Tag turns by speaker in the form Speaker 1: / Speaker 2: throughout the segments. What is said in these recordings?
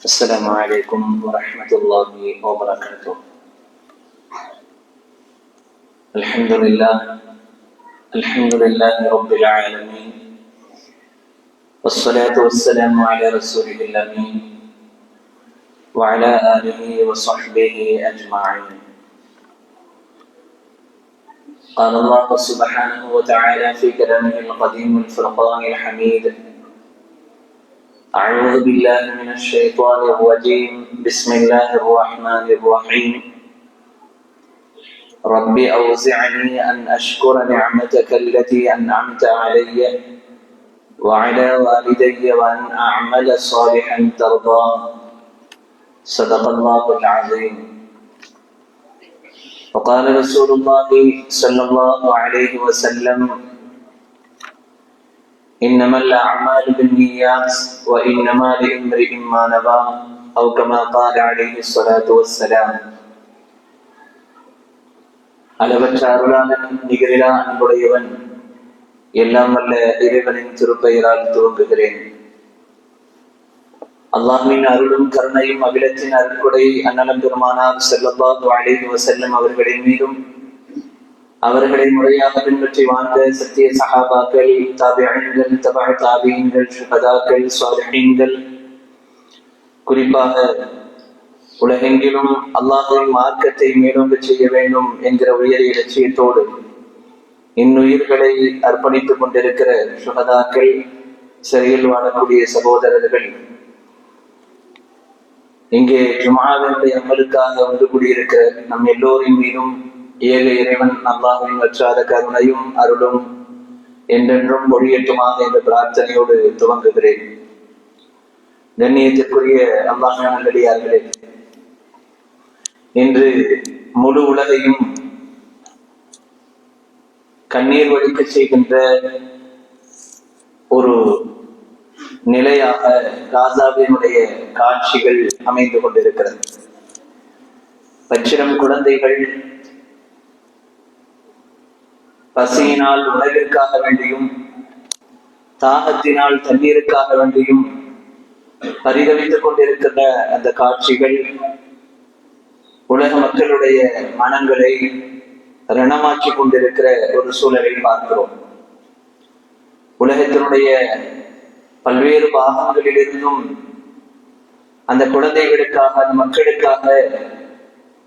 Speaker 1: السلام عليكم ورحمة الله وبركاته. الحمد لله رب العالمين، والصلاة والسلام على رسوله الأمين وعلى آله وصحبه أجمعين. قال الله سبحانه وتعالى في كلامه القديم الفرقان الحميد: أعوذ بالله من الشيطان الرجيم، بسم الله الرحمن الرحيم. رب أوزعني أن أشكر نعمتك التي أنعمت علي وعلى والدي وأن أعمل صالحا ترضاه. صدق الله العظيم. وقال رسول الله صلى الله عليه وسلم: إنما الأعمال بالنيات وإنما لامرئ ما نوى، أو كما قال عليه الصلاة والسلام. அளவற்ற அருளாளன், நிகரிலா அன்புடையவன், எல்லாம் வல்ல இறைவனின் திருப்பெயரால் துவங்குகிறேன். அல்லாஹ்வின் அருளும் கருணையும் அகிலத்தின் அருட்கொடை அன்னலம் பெருமானார் ஸல்லல்லாஹு அலைஹி வஸல்லம் அவர்களின் மீதும், அவர்களை முறையாக பின்பற்றி வாழ்ந்த சத்திய சஹாபாக்கள், தாபிஈன்கள், தபஅ தாபிஈன்கள், ஷுஹதாக்கள், ஸாலிஹீன்கள், குறிப்பாக உலகெங்கிலும் அல்லாஹ்வின் மார்க்கத்தை மேலோங்க செய்ய வேண்டும் என்கிற உயரிய இலட்சியத்தோடு இன்னுயிர்களை அர்ப்பணித்துக் கொண்டிருக்கிற ஷுஹதாக்கள், சிறையில் வாழக்கூடிய சகோதரர்கள், இங்கே ஜும்ஆவினுடைய அமலுக்காக வந்து கூடியிருக்கிற நம் எல்லோரின் மீதும் ஏக இறைவன் அல்லாஹ்வின் வற்றாத கருணையும் அருளும் என்றென்றும் பொழியட்டுமாக என்ற பிரார்த்தனையோடு துவங்குகிறேன். கண்ணியத்திற்குரிய அல்லாஹ்வின் நல்லடியார்களே, இன்று முழு உலகையும் கண்ணீர் வடிக்க செய்கின்ற ஒரு நிலையாக காசாவினுடைய காட்சிகள் அமைந்து கொண்டிருக்கிறது. பச்சிளம் குழந்தைகள் பசியினால் உணவிற்காக வேண்டியும், தாகத்தினால் தண்ணீருக்காக வேண்டியும் பரிதவித்துக் கொண்டிருக்கின்ற அந்த காட்சிகள் உலக மக்களுடைய மனங்களை ரணமாக்கி கொண்டிருக்கிற ஒரு சூழலை பார்க்கிறோம். உலகத்தினுடைய பல்வேறு பாகங்களிலிருந்தும் அந்த குழந்தைகளுக்காக, அந்த மக்களுக்காக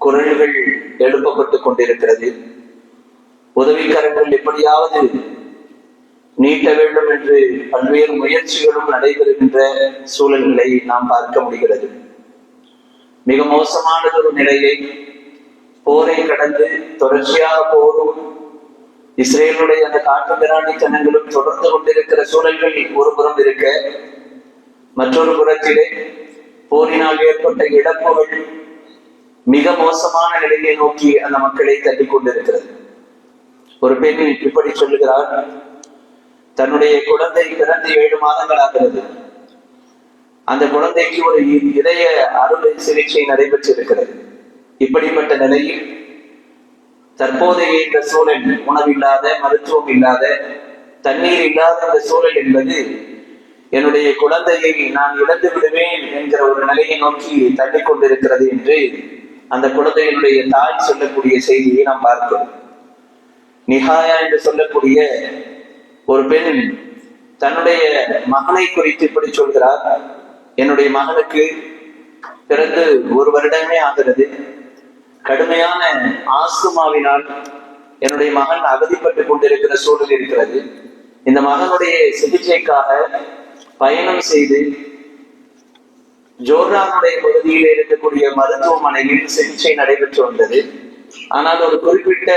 Speaker 1: குரல்கள் எழுப்பப்பட்டு கொண்டிருக்கிறது. உதவிக்கரங்கள் எப்படியாவது நீட்ட வேண்டும் என்று பல்வேறு முயற்சிகளும் நடைபெறுகின்ற சூழல்களை நாம் பார்க்க முடிகிறது. மிக மோசமானது ஒரு நிலையை, போரை கடந்து தொடர்ச்சியாக போரும் இஸ்ரேலுடைய அந்த காட்டு மிராண்டித்தனங்களும் தொடர்ந்து கொண்டிருக்கிற சூழல்கள் ஒரு புறம் இருக்க, மற்றொரு புறத்திலே போரினால் ஏற்பட்ட இழப்புகள் மிக மோசமான நிலையை நோக்கி அந்த மக்களை தள்ளிக் கொண்டிருக்கிறது. ஒரு பெண் இப்படி சொல்லுகிறார்: தன்னுடைய குழந்தை பிறந்து 7 மாதங்கள் ஆகிறது. அந்த குழந்தைக்கு ஒரு இதய அறுவை சிகிச்சை நடைபெற்றிருக்கிறது. இப்படிப்பட்ட நிலையில் தற்போதைய இந்த சூழல், உணவில்லாத, மருத்துவம் இல்லாத, தண்ணீர் இல்லாத இந்த சூழல் என்பது என்னுடைய குழந்தையை நான் இழந்து விடுவேன் என்கிற ஒரு நிலையை நோக்கி தள்ளிக் கொண்டிருக்கிறது என்று அந்த குழந்தையினுடைய தாய் சொல்லக்கூடிய செய்தியை நாம் பார்க்கிறோம். நிஹாயா என்று சொல்லக்கூடிய ஒரு பெண் தன்னுடைய மகனை குறித்து இப்படி சொல்கிறார்: என்னுடைய மகனுக்கு பிறந்து 1 வருடமே ஆகிறது. கடுமையான ஆஸ்துமாவினால் என்னுடைய மகன் அவதிப்பட்டு கொண்டிருக்கிற சூழல் இருக்கிறது. இந்த மகனுடைய சிகிச்சைக்காக பயணம் செய்து ஜோர்டானுடைய பகுதியில் இருக்கக்கூடிய மருத்துவமனையில் சிகிச்சை நடைபெற்று வந்தது. ஆனால் ஒரு குறிப்பிட்ட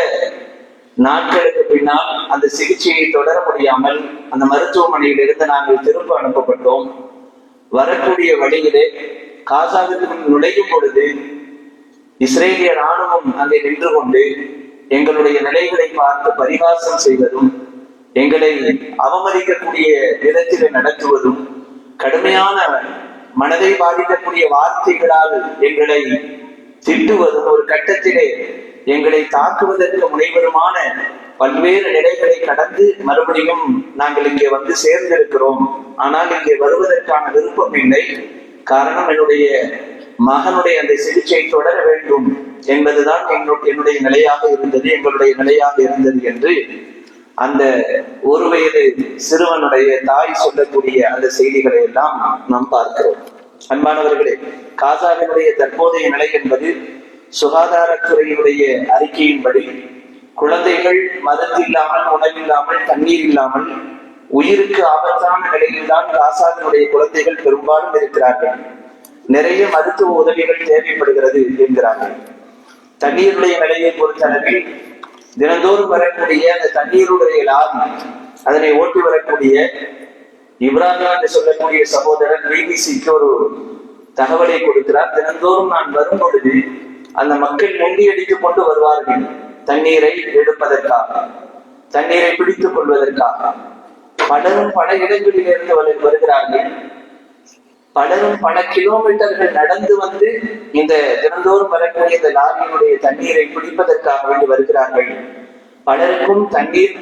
Speaker 1: நாட்களுக்கு பின்னால் அந்த சிகிச்சையை தொடர முடியாமல் அந்த மருத்துவமனையில் இருந்து நாங்கள் திரும்ப அனுப்பப்பட்டோம். வரக்கூடிய வழியிலே காசாவிற்கு நுழையும் பொழுது இஸ்ரேலிய ராணுவம் அங்கே நின்று கொண்டு எங்களுடைய நிலைகளை பார்த்து பரிகாசம் செய்வதும், எங்களை அவமதிக்கக்கூடிய விதத்தில் நடத்துவதும், கடுமையான மனதை பாதிக்கக்கூடிய வார்த்தைகளால் எங்களை திட்டுவதும், ஒரு கட்டத்திலே எங்களை தாக்குவதற்கு முனைவருமான பல்வேறு நிலைகளை கடந்து மறுபடியும் நாங்கள் இங்கே வந்து சேர்ந்திருக்கிறோம். ஆனால் இங்கே வருவதற்கான விருப்பம் இல்லை. காரணம், என்னுடைய மகனுடைய அந்த சிகிச்சை தொடர வேண்டும் என்பதுதான் என்னுடைய நிலையாக இருந்தது, எங்களுடைய நிலையாக இருந்தது என்று அந்த ஒரு வயது சிறுவனுடைய தாய் சொல்லக்கூடிய அந்த செய்திகளை எல்லாம் நாம் பார்க்கிறோம். அன்பானவர்களே, காசாவினுடைய தற்போதைய நிலை என்பது சுகாதாரத்துறையினுடைய அறிக்கையின்படி குழந்தைகள் மருந்தில்லாமல், உணவில்லாமல், தண்ணீர் இல்லாமல் உயிருக்கு ஆபத்தான நிலையில்தான் காசாவினுடைய குழந்தைகள் பெரும்பாலும் இருக்கிறார்கள். நிறைய மருத்துவ உதவிகள் தேவைப்படுகிறது என்கிறார்கள். தண்ணீருடைய நிலையை பொறுத்தளவில் தினந்தோறும் வரக்கூடிய அந்த தண்ணீருடைய லாரி, அதனை ஓட்டி வரக்கூடிய இப்ராஹிம் என்று சொல்லக்கூடிய சகோதரர் பிபிசிக்கு ஒரு தகவலை கொடுக்கிறார். தினந்தோறும் நான் வரும் பொழுது அந்த மக்கள் முண்டியடித்துக் கொண்டு வருவார்கள், தண்ணீரை எடுப்பதற்காக, தண்ணீரை பிடித்துக் கொள்வதற்காக. பலரும் பல இடங்களிலிருந்து வருகிறார்கள். பலரும் பல கிலோமீட்டர்கள் நடந்து வந்து இந்த தினந்தோறும் வரக்கூடிய இந்த லாரியினுடைய தண்ணீரை பிடிப்பதற்காக வேண்டி வருகிறார்கள். பலருக்கும் தண்ணீர்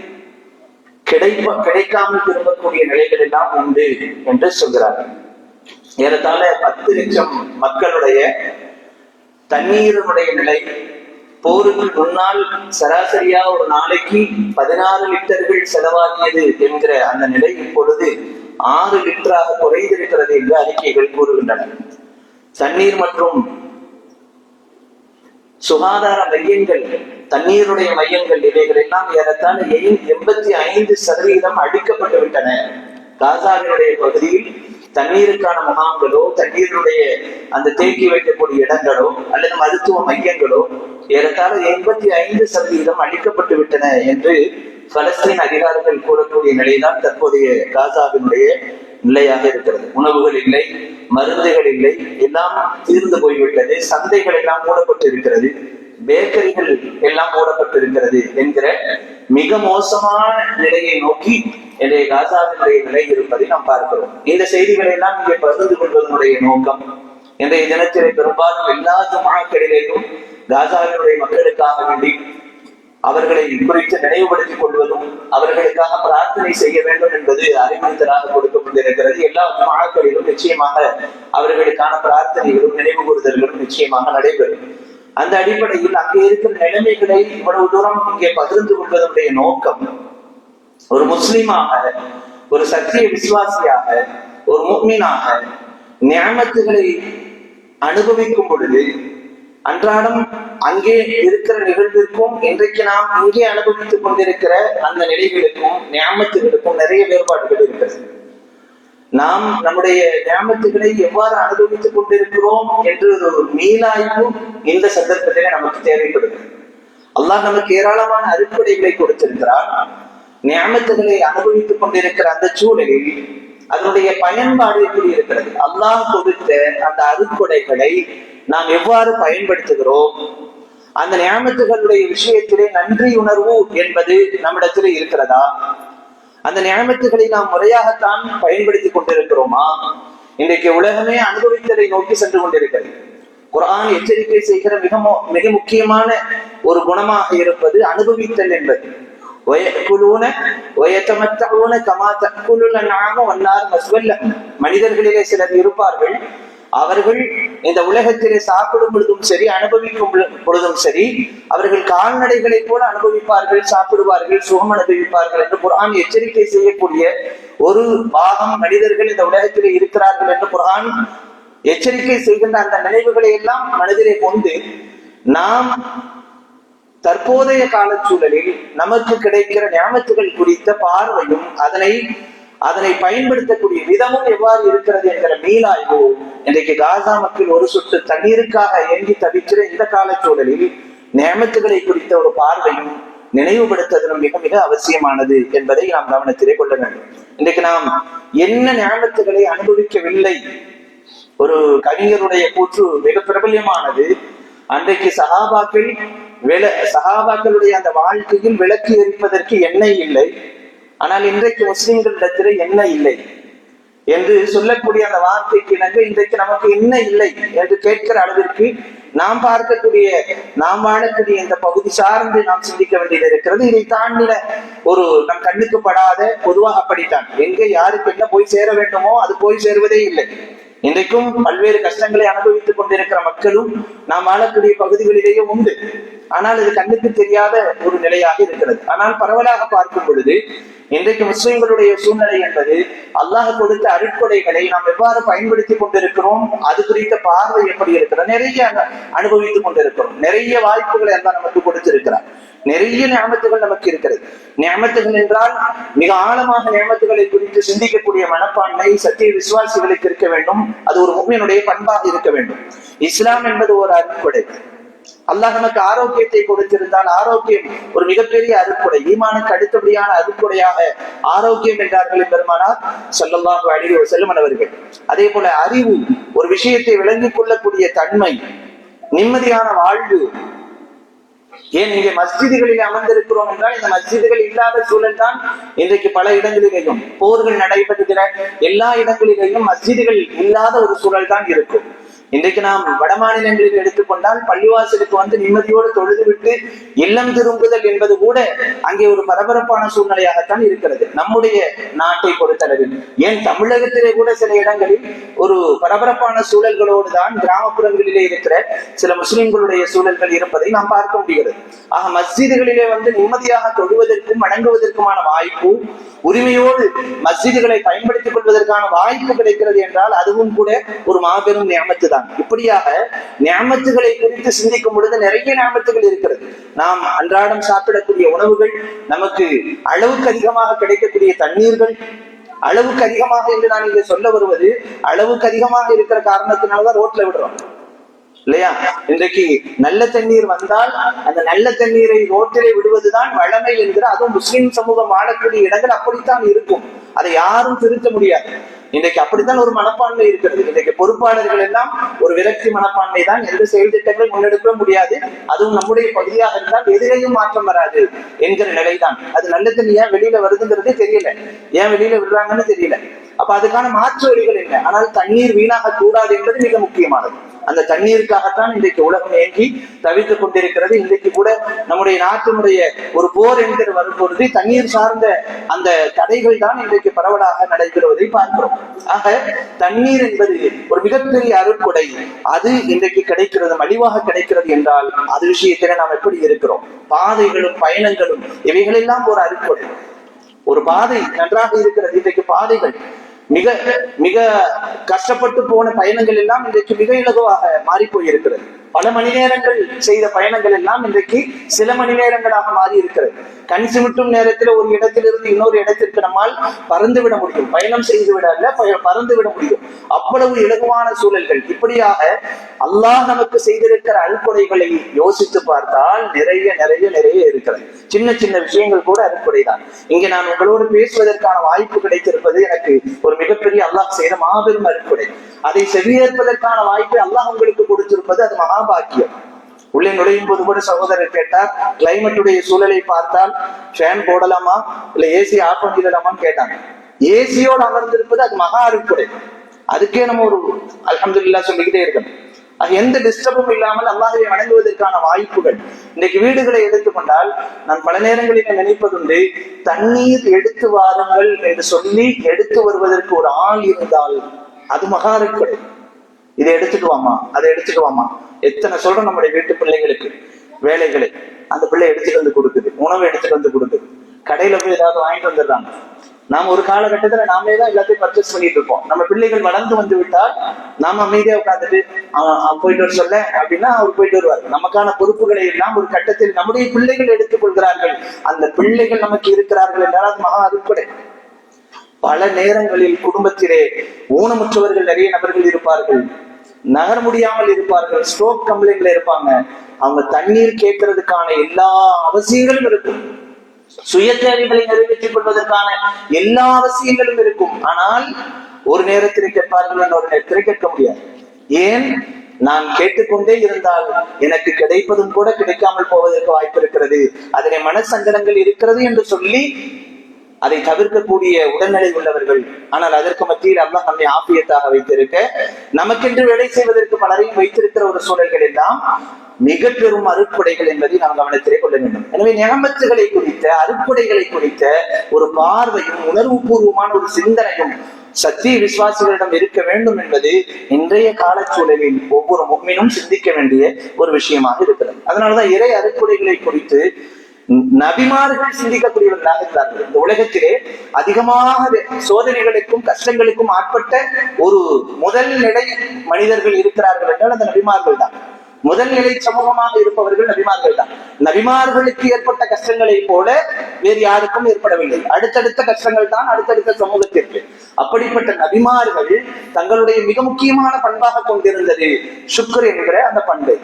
Speaker 1: கிடைக்காமல் திரும்பக்கூடிய நிலைகள் எல்லாம் உண்டு என்று சொல்கிறார்கள். ஏறத்தாழ 10 லட்சம் மக்களுடைய தண்ணீருடைய நிலை போருக்கு முன்னால் சராசரியா ஒரு நாளைக்கு 16 லிட்டர்கள் செலவாகியது என்கிற அந்த நிலை இப்பொழுது 6 லிட்டராக குறைந்திருக்கிறது என்று அறிக்கைகள் கூறுகின்றன. தண்ணீர் மற்றும் சுகாதார மையங்கள், தண்ணீருடைய மையங்கள், இவைகள் எல்லாம் ஏறத்தாழ 85% அழிக்கப்பட்டு விட்டன. காசாவினுடைய பகுதியில் தண்ணீருக்கான முகாம்களோ, தண்ணீருடைய அந்த தேக்கி வைக்கக்கூடிய இடங்களோ அல்லது மருத்துவ மையங்களோ ஏறத்தாழ 85% அழிக்கப்பட்டு விட்டன என்று பலஸ்தீன் அதிகாரிகள் கூறக்கூடிய நிலைதான் தற்போதைய காசாவினுடைய நிலையாக இருக்கிறது. உணவுகள் இல்லை, மருந்துகள் இல்லை, எல்லாம் தீர்ந்து போய்விட்டது. சந்தைகள் எல்லாம் மூடப்பட்டு இருக்கிறது, பேக்கரிகள் எல்லாம் மூடப்பட்டு இருக்கிறது என்கிற மிக மோசமான நிலையை நோக்கி இன்றைய காசாவினுடைய நிலை இருப்பதை நாம் பார்க்கிறோம். இந்த செய்திகளை எல்லாம் இங்கே பகிர்ந்து கொள்வதனுடைய நோக்கம், இன்றைய தினத்திலே பெரும்பாலும் எல்லா ஜும்ஆக்களிலேயும் காசாவினுடைய மக்களுக்காக வேண்டி அவர்களை குறித்து நினைவுபடுத்திக் கொள்வதும், அவர்களுக்காக பிரார்த்தனை செய்ய வேண்டும் என்பது அறிவுறுத்தலாக கொடுக்கப்பட்டிருக்கிறது. எல்லா ஜும்ஆக்களிலும் நிச்சயமாக அவர்களுக்கான பிரார்த்தனைகளும் நினைவு கூறுதல்களும் நிச்சயமாக நடைபெறும். அந்த அடிப்படையில் அங்கே இருக்கிற நிலைமைகளை இவ்வளவு தூரம் இங்கே பகிர்ந்து கொள்வதனுடைய நோக்கம், ஒரு முஸ்லிமாக, ஒரு சத்திய விசுவாசியாக, ஒரு முஃமினாக நிஅமத்துகளை அனுபவிக்கும் பொழுது அன்றாடம் அங்கே இருக்கிற நிகழ்விற்கும் இன்றைக்கு நாம் இங்கே அனுபவித்துக் கொண்டிருக்கிற அந்த நிலைகளுக்கும் நியாமத்துகளுக்கும் நிறைய வேறுபாடுகள் இருக்கிறது. நாம் நம்முடைய நியாமத்துகளை எவ்வாறு அனுபவித்துக் கொண்டிருக்கிறோம் என்று ஒரு மீளாய்வு இந்த சந்தர்ப்பத்திலே நமக்கு தேவைப்படுகிறது. அல்லாஹ் நமக்கு ஏராளமான அருட்கொடைகளை கொடுத்திருக்கிறார். நியாமத்துகளை அனுபவித்துக் கொண்டிருக்கிற அந்த சூழலில் அதனுடைய பயன்பாடு எப்படி இருக்கிறது? அல்லாஹ் கொடுத்த அந்த அருட்கொடைகளை நாம் எவ்வாறு பயன்படுத்துகிறோம்? அந்த நியாமத்துகளுடைய விஷயத்திலே நன்றி உணர்வு என்பது நம்மிடத்திலே இருக்கிறதா? அந்த நியாமத்துகளை நாம் முறையாகத்தான் பயன்படுத்தி கொண்டிருக்கிறோமா? இன்றைக்கு உலகமே அனுபவித்ததை நோக்கி சென்று கொண்டிருக்கிறது. குர்ஆன் எச்சரிக்கை செய்கிற மிக முக்கியமான ஒரு குணமாக இருப்பது அனுபவித்தல் என்பது. மனிதர்களிலே சிலர் இருப்பார்கள், அவர்கள் இந்த உலகத்திலே சாப்பிடும் பொழுதும் சரி, அனுபவிக்கும் பொழுதும் சரி, அவர்கள் கால்நடைகளை போல அனுபவிப்பார்கள், சாப்பிடுவார்கள், சுகம் அனுபவிப்பார்கள் என்று குர்ஆன் எச்சரிக்கை செய்யக்கூடிய ஒரு பாகம் மனிதர்கள் இந்த உலகத்திலே இருக்கிறார்கள் என்று குர்ஆன் எச்சரிக்கை செய்கின்ற அந்த நினைவுகளை எல்லாம் மனதிலே கொண்டு நாம் தற்போதைய காலச்சூழலில் நமக்கு கிடைக்கிற நியாமத்துகள் குறித்த பார்வையும் அதனை பயன்படுத்தக்கூடிய விதமும் எவ்வாறு இருக்கிறது என்கிற மீளாய்வு இன்றைக்கு காசா மக்கள் ஒரு சொட்டு தண்ணீருக்காக ஏங்கி தவிக்கிற இந்த காலச்சூழலில் நியாமத்துகளை குறித்த ஒரு பார்வையும் நினைவுபடுத்துவதும் மிக மிக அவசியமானது என்பதை நாம் கவனத்திலே கொள்ள வேண்டும். இன்றைக்கு நாம் என்ன நியாமத்துகளை அனுபவிக்கவில்லை? ஒரு கவிஞருடைய கூற்று மிக பிரபல்யமானது. அன்றைக்கு சஹாபாக்களுடைய அந்த வாழ்க்கையில் விளக்கு எரிப்பதற்கு எண்ணெய் இல்லை, ஆனால் இன்றைக்கு முஸ்லிம்களிடத்திலே எண்ணெய் இல்லை என்று சொல்லக்கூடிய அந்த வார்த்தைக்கு இணங்க இன்றைக்கு நமக்கு என்ன இல்லை என்று கேட்கிற அளவிற்கு நாம் பார்க்கக்கூடிய, நாம் வாழக்கூடிய இந்த பகுதி சார்ந்து நாம் சிந்திக்க வேண்டியது இருக்கிறது. இதை தாண்டின ஒரு நம் கண்ணுக்கு படாத, பொதுவாக அப்படித்தான், எங்க யாருக்கு என்ன போய் சேர வேண்டுமோ அது போய் சேருவதே இல்லை. இன்றைக்கும் பல்வேறு கஷ்டங்களை அனுபவித்துக் கொண்டிருக்கிற மக்களும் நாம் வாழக்கூடிய பகுதிகளிலேயே உண்டு. ஆனால் இது கண்ணுக்கு தெரியாத ஒரு நிலையாக இருக்கிறது. ஆனால் பரவலாக பார்க்கும் பொழுது இன்றைக்கு முஸ்லிம்களுடைய சூழ்நிலை என்பது, அல்லாஹ் கொடுத்த அருட்கொடைகளை நாம் எவ்வாறு பயன்படுத்தி கொண்டிருக்கிறோம், அது குறித்த பார்வை எப்படி இருக்கிறது, நிறைய அனுபவித்துக் கொண்டிருக்கிறோம். நிறைய வாய்ப்புகளை எல்லாம் நமக்கு கொடுத்திருக்கிறார். நிறைய நியமத்துகள் நமக்கு இருக்கிறது. நியமத்துகள் என்றால் மிக ஆழமாக நியமத்துகளை குறித்து சிந்திக்கக்கூடிய மனப்பான்மை சத்திய விசுவாசிகளுக்கு இருக்க வேண்டும். அது ஒரு முஃமினுடைய பண்பாக இருக்க வேண்டும். இஸ்லாம் என்பது ஒரு அருட்கொடை. அல்லாஹ் நமக்கு ஆரோக்கியத்தை கொடுத்திருந்தால் ஆரோக்கியம் ஒரு மிகப்பெரிய அருட்கொடை. ஈமானுக்கு அடுத்தபடியான அருட்கொடையாக ஆரோக்கியம் என்றார்கள் பெருமானார் ஸல்லல்லாஹு அலைஹி வஸல்லம் அவர்கள். அதே போல அறிவு, ஒரு விஷயத்தை விளங்கிக் கொள்ளக்கூடிய தன்மை, நிம்மதியான வாழ்வு. ஏன் இங்கே மஸ்ஜிதுகளில் அமர்ந்திருக்கிறோம் என்றால், இந்த மஸ்ஜிதுகள் இல்லாத சூழல் தான் இன்றைக்கு பல இடங்களிலேயும் போர்கள் நடைபெறுகிற எல்லா இடங்களிலேயும் மஸ்ஜிதுகள் இல்லாத ஒரு சூழல் தான் இருக்கும். இன்றைக்கு நாம் வட மாநிலங்களில் எடுத்துக்கொண்டால் பள்ளிவாசலுக்கு வந்து நிம்மதியோடு தொழுது விட்டு இல்லம் திரும்புதல் என்பது கூட அங்கே ஒரு பரபரப்பான சூழ்நிலையாகத்தான் இருக்கிறது. நம்முடைய நாட்டை பொறுத்தளவில், ஏன் தமிழகத்திலே கூட சில இடங்களில் ஒரு பரபரப்பான சூழல்களோடு தான் கிராமப்புறங்களிலே இருக்கிற சில முஸ்லிம்களுடைய சூழல்கள் இருப்பதை நாம் பார்க்க முடிகிறது. ஆக மஸ்ஜிதுகளிலே வந்து நிம்மதியாக தொழுவதற்கும் வணங்குவதற்குமான வாய்ப்பு, உரிமையோடு மஸ்ஜிதுகளை பயன்படுத்திக் கொள்வதற்கான வாய்ப்பு கிடைக்கிறது என்றால் அதுவும் கூட ஒரு மாபெரும் நியமத்து தான். இப்படியாக நியமத்துகளை குறித்து சிந்திக்கும் பொழுது நிறைய நியமத்துகள் இருக்கிறது. நாம் அன்றாடம் சாப்பிடக்கூடிய உணவுகள், நமக்கு அளவுக்கு அதிகமாக கிடைக்கக்கூடிய தண்ணீர்கள், அளவுக்கு அதிகமாக என்று நான் இங்கே சொல்ல வருவது, அளவுக்கு அதிகமாக இருக்கிற காரணத்தினாலதான் ரோட்ல விடுறோம் இல்லையா? இன்றைக்கு நல்ல தண்ணீர் வந்தால் அந்த நல்ல தண்ணீரை ரோட்டிலே விடுவதுதான் வழமை என்கிற, அதுவும் முஸ்லிம் சமூகம் வாழக்கூடிய இடங்கள் அப்படித்தான் இருக்கும். அதை யாரும் திருத்த முடியாது. இன்றைக்கு அப்படித்தான் ஒரு மனப்பான்மை இருக்கிறது. இன்றைக்கு பொறுப்பாளர்கள் எல்லாம் ஒரு விரக்தி மனப்பான்மை தான். எந்த செயல் திட்டங்களை முன்னெடுக்க முடியாது, அதுவும் நம்முடைய பகுதியாக இருந்தால் எதிரையும் மாற்றம் வராது என்கிற நிலைதான். அது நல்ல தண்ணி ஏன் வெளியில வருதுங்கிறதே தெரியல, ஏன் வெளியில விடுறாங்கன்னு தெரியல. அப்ப அதுக்கான மாற்று வழிகள் என்ன? ஆனால் தண்ணீர் வீணாக கூடாது என்பது மிக முக்கியமானது. அந்த தண்ணீருக்காகத்தான் இன்றைக்கு உலகம் ஏங்கி தவித்துக் கொண்டிருக்கிறது. இன்றைக்கு கூட நம்முடைய நாட்டினுடைய ஒரு போர் என்கிற வரும்பொழுது தண்ணீர் சார்ந்த அந்த தடைகள் தான் இன்றைக்கு பரவலாக நடைபெறுவதை பார்க்கிறோம். ஆக தண்ணீர் என்பது ஒரு மிகப்பெரிய அருட்கொடை. அது இன்றைக்கு கிடைக்கிறது, மலிவாக கிடைக்கிறது என்றால் அது விஷயத்தில நாம் எப்படி இருக்கிறோம்? பாதைகளும் பயணங்களும் இவைகளெல்லாம் ஒரு அருட்கொடை. ஒரு பாதை நன்றாக இருக்கிறது. இன்றைக்கு பாதைகள் மிக மிக கஷ்டப்பட்டு போன பயணங்கள் எல்லாம் இன்றைக்கு மிக இலகுவாக மாறி போயிருக்கிறது. பல மணி நேரங்கள் செய்த பயணங்கள் எல்லாம் இன்றைக்கு சில மணி நேரங்களாக மாறி இருக்கிறது. கண் சிமிட்டும் நேரத்தில் ஒரு இடத்திலிருந்து இன்னொரு இடத்திற்கு நம்மால் பறந்து விட முடியும். பயணம் செய்து விட அல்ல, பறந்து விட முடியும். அவ்வளவு இலகுவான சூழல்கள். இப்படியாக அல்லாஹ் நமக்கு செய்திருக்கிற அருட்கொடைகளை யோசித்து பார்த்தால் நிறைய நிறைய நிறைய இருக்கிறது. சின்ன சின்ன விஷயங்கள் கூட அருட்கொடைதான். இங்கே நான் உங்களோடு பேசுவதற்கான வாய்ப்பு கிடைத்திருப்பது எனக்கு ஒரு மிகப்பெரிய அல்லாஹ் செய்த மாபெரும் அருட்கொடை. அதை செவியேற்பதற்கான வாய்ப்பை அல்லாஹ் உங்களுக்கு கொடுத்திருப்பது அது மகாபாக்கியம். உள்ளே நுழையும் போது கூட சகோதரர் கேட்டார், கிளைமேட்டுடைய சூழலை பார்த்தால் ஃபேன் போடலாமா இல்ல ஏசி ஆஃப் பண்ணிடலாமான்னு கேட்டாங்க. ஏசியோடு அமர்ந்திருப்பது அது மகா அருட்கொடை. அதுக்கே நம்ம ஒரு அல்ஹம்துலில்லாஹ் சொல்லிக்கிட்டே இருக்கணும். எந்த டிஸ்டர்பும் இல்லாமல் அல்லாஹ்வை வணங்குவதற்கான வாய்ப்புகள். இன்றைக்கு வீடுகளை எடுத்துக்கொண்டால் நான் பல நேரங்களில் நினைப்பதுண்டு, தண்ணீர் எடுத்து வாருங்கள் என்று சொல்லி எடுத்து வருவதற்கு ஒரு ஆள் இருந்தால் அது மகா அருட்கொடை. இதை எடுத்துட்டு வாமா, அதை எடுத்துட்டு வாமா. எத்தனை சொல்றோம் நம்முடைய வீட்டு பிள்ளைகளுக்கு வேலைகளை, அந்த பிள்ளை எடுத்துட்டு வந்து கொடுக்குது, உணவு எடுத்துட்டு வந்து கொடுக்குது, கடையில போய் ஏதாவது வாங்கிட்டு வந்துடுறாங்க. நாம ஒரு காலகட்டத்துல நாமே தான் எல்லாத்தையும் பர்ச்சேஸ் பண்ணிட்டு இருப்போம். நம்ம பிள்ளைகள் வளர்ந்து வந்து விட்டால் நாம அமைதியா உட்காந்துட்டு போயிட்டு வர சொல்ல அப்படின்னா அவர் போயிட்டு வருவார். நமக்கான பொறுப்புகளை எல்லாம் ஒரு கட்டத்தில் நம்முடைய பிள்ளைகள் எடுத்துக் கொள்கிறார்கள். அந்த பிள்ளைகள் நமக்கு இருக்கிறார்கள் என்றால் அது மகா அருட்கொடை. பல நேரங்களில் குடும்பத்திலே ஊனமுற்றவர்கள் நிறைய நபர்கள் இருப்பார்கள், நகர முடியாமல் இருப்பார்கள், ஸ்ட்ரோக் கம்ப்ளைண்ட்ல இருப்பாங்க. அவங்க தண்ணீர் கேட்கறதுக்கான எல்லா அவசியங்களும் இருக்கும், சுய தேவைகளை நிறைவேற்றிக் கொள்வதற்கான எல்லா அவசியங்களும் இருக்கும். ஆனால் ஒரு நேரத்தில் கேட்பார்கள், இன்னொரு நேரத்தில் கேட்க முடியாது. ஏன்? நான் கேட்டுக்கொண்டே இருந்தால் எனக்கு கிடைப்பதும் கூட கிடைக்காமல் போவதற்கு வாய்ப்பு இருக்கிறது, அதிலே மனசங்கடங்கள் இருக்கிறது என்று சொல்லி அதை தவிர்க்கக்கூடிய உடல்நிலை உள்ளவர்கள். ஆனால் அதற்கு மத்தியில் அல்லாஹ் நம்மை ஆபியத்தாக வைத்திருக்க, நமக்கென்று வேலை செய்வதற்கு பலரையும் வைத்திருக்கிற ஒரு சூழல்கள் எல்லாம் மிக பெரும் அருட்கொடைகள் என்பதை நாம் கவனத்திலே கொள்ள வேண்டும். எனவே நியமத்துகளை குறித்த, அருட்கொடைகளை குறித்த ஒரு பார்வையும் உணர்வு பூர்வமான ஒரு சிந்தனையும் சத்திய விசுவாசிகளிடம் இருக்க வேண்டும் என்பது இன்றைய காலச்சூழலில் ஒவ்வொரு முஃமினும் சிந்திக்க வேண்டிய ஒரு விஷயமாக இருக்கிறது. அதனாலதான் இறை அருட்கொடைகளை குறித்து நபிமார்கள் சிந்திக்கக்கூடியவர்களாக இருக்கிறார்கள். இந்த உலகத்திலே அதிகமாக சோதனைகளுக்கும் கஷ்டங்களுக்கும் ஆட்பட்ட ஒரு முதல் நிலை மனிதர்கள் இருக்கிறார்கள் என்றால் அந்த நபிமார்கள் தான். முதல் நிலை சமூகமாக இருப்பவர்கள் நபிமார்கள் தான். நபிமார்களுக்கு ஏற்பட்ட கஷ்டங்களை போல வேறு யாருக்கும் ஏற்படவில்லை. அடுத்தடுத்த கஷ்டங்கள் தான் அடுத்தடுத்த சமூகத்திற்கு. அப்படிப்பட்ட நபிமார்கள் தங்களுடைய மிக முக்கியமான பண்பாக கொண்டிருந்தது சுக்ர் என்கிற அந்த பண்பை.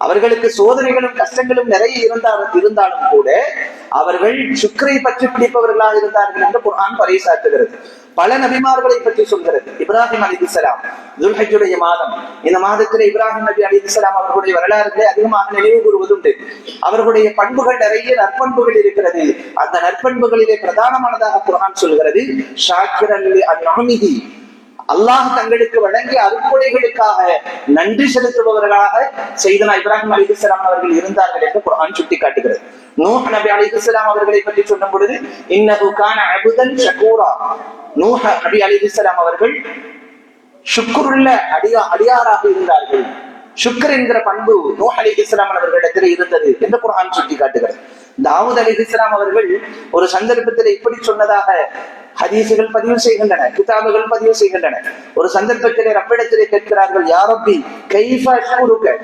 Speaker 1: அவர்களுக்கு சோதனைகளும் கஷ்டங்களும் நிறைய இருந்தாலும் கூட அவர்கள் சுக்ரை பற்றி பிடிப்பவர்களாக இருந்தார்கள் என்று குர்ஆன் பறைசாற்றுகிறது. பல நபிமார்களை பற்றி சொல்கிறது. இப்ராஹிம் அலைஹிஸ்ஸலாம், துல்ஹஜ்ஜுடைய மாதம், இந்த மாதத்தில் இப்ராஹிம் நபி அலைஹிஸ்ஸலாம் அவர்களுடைய வரலாறுகளை அதிகமாக நினைவு கூறுவதுண்டு. அவர்களுடைய பண்புகள், நிறைய நற்பண்புகள் இருக்கிறது. அந்த நற்பண்புகளிலே பிரதானமானதாக குர்ஆன் சொல்கிறது, ஷாக்கிரன் லிஅன்உமிஹி, அல்லாஹ் தங்களுக்கு வழங்கிய அருட்கொடைகளுக்காக நன்றி செலுத்துபவர்களாக செய்தனா இப்ராஹிம் அலைஹிஸ்ஸலாம் அவர்கள் இருந்தார்கள் என்று குர்ஆன் சுட்டி காட்டுகிறது. நூஹ் நபி அலைஹிஸ்ஸலாம் அவர்களை பற்றி சொல்லும் பொழுது இன்னஹு கான அப்தன் ஷகூரா, நூஹ் நபி அலைஹிஸ்ஸலாம் அவர்கள் ஷுக்ருள்ள அடியாராக இருந்தார்கள். ஷுக்ர் என்கிற பண்பு நூஹ் அலைஹிஸ்ஸலாம் அவர்களிடத்தில் இருந்தது என்று குர்ஆன் சுட்டி காட்டுகிறது. தாவூத் அலைஹிஸ்ஸலாம் அவர்கள் ஒரு சந்தர்ப்பத்தில் இப்படி சொன்னதாக ஹதீசுகள் பதிவு செய்கின்றன, கிதாபுகள் பதிவு செய்கின்றன. ஒரு சந்தர்ப்பத்திலே ரப்பிடத்திலே கேட்கிறார்கள், யா ரப்பி கைஃப அஷ்குருக,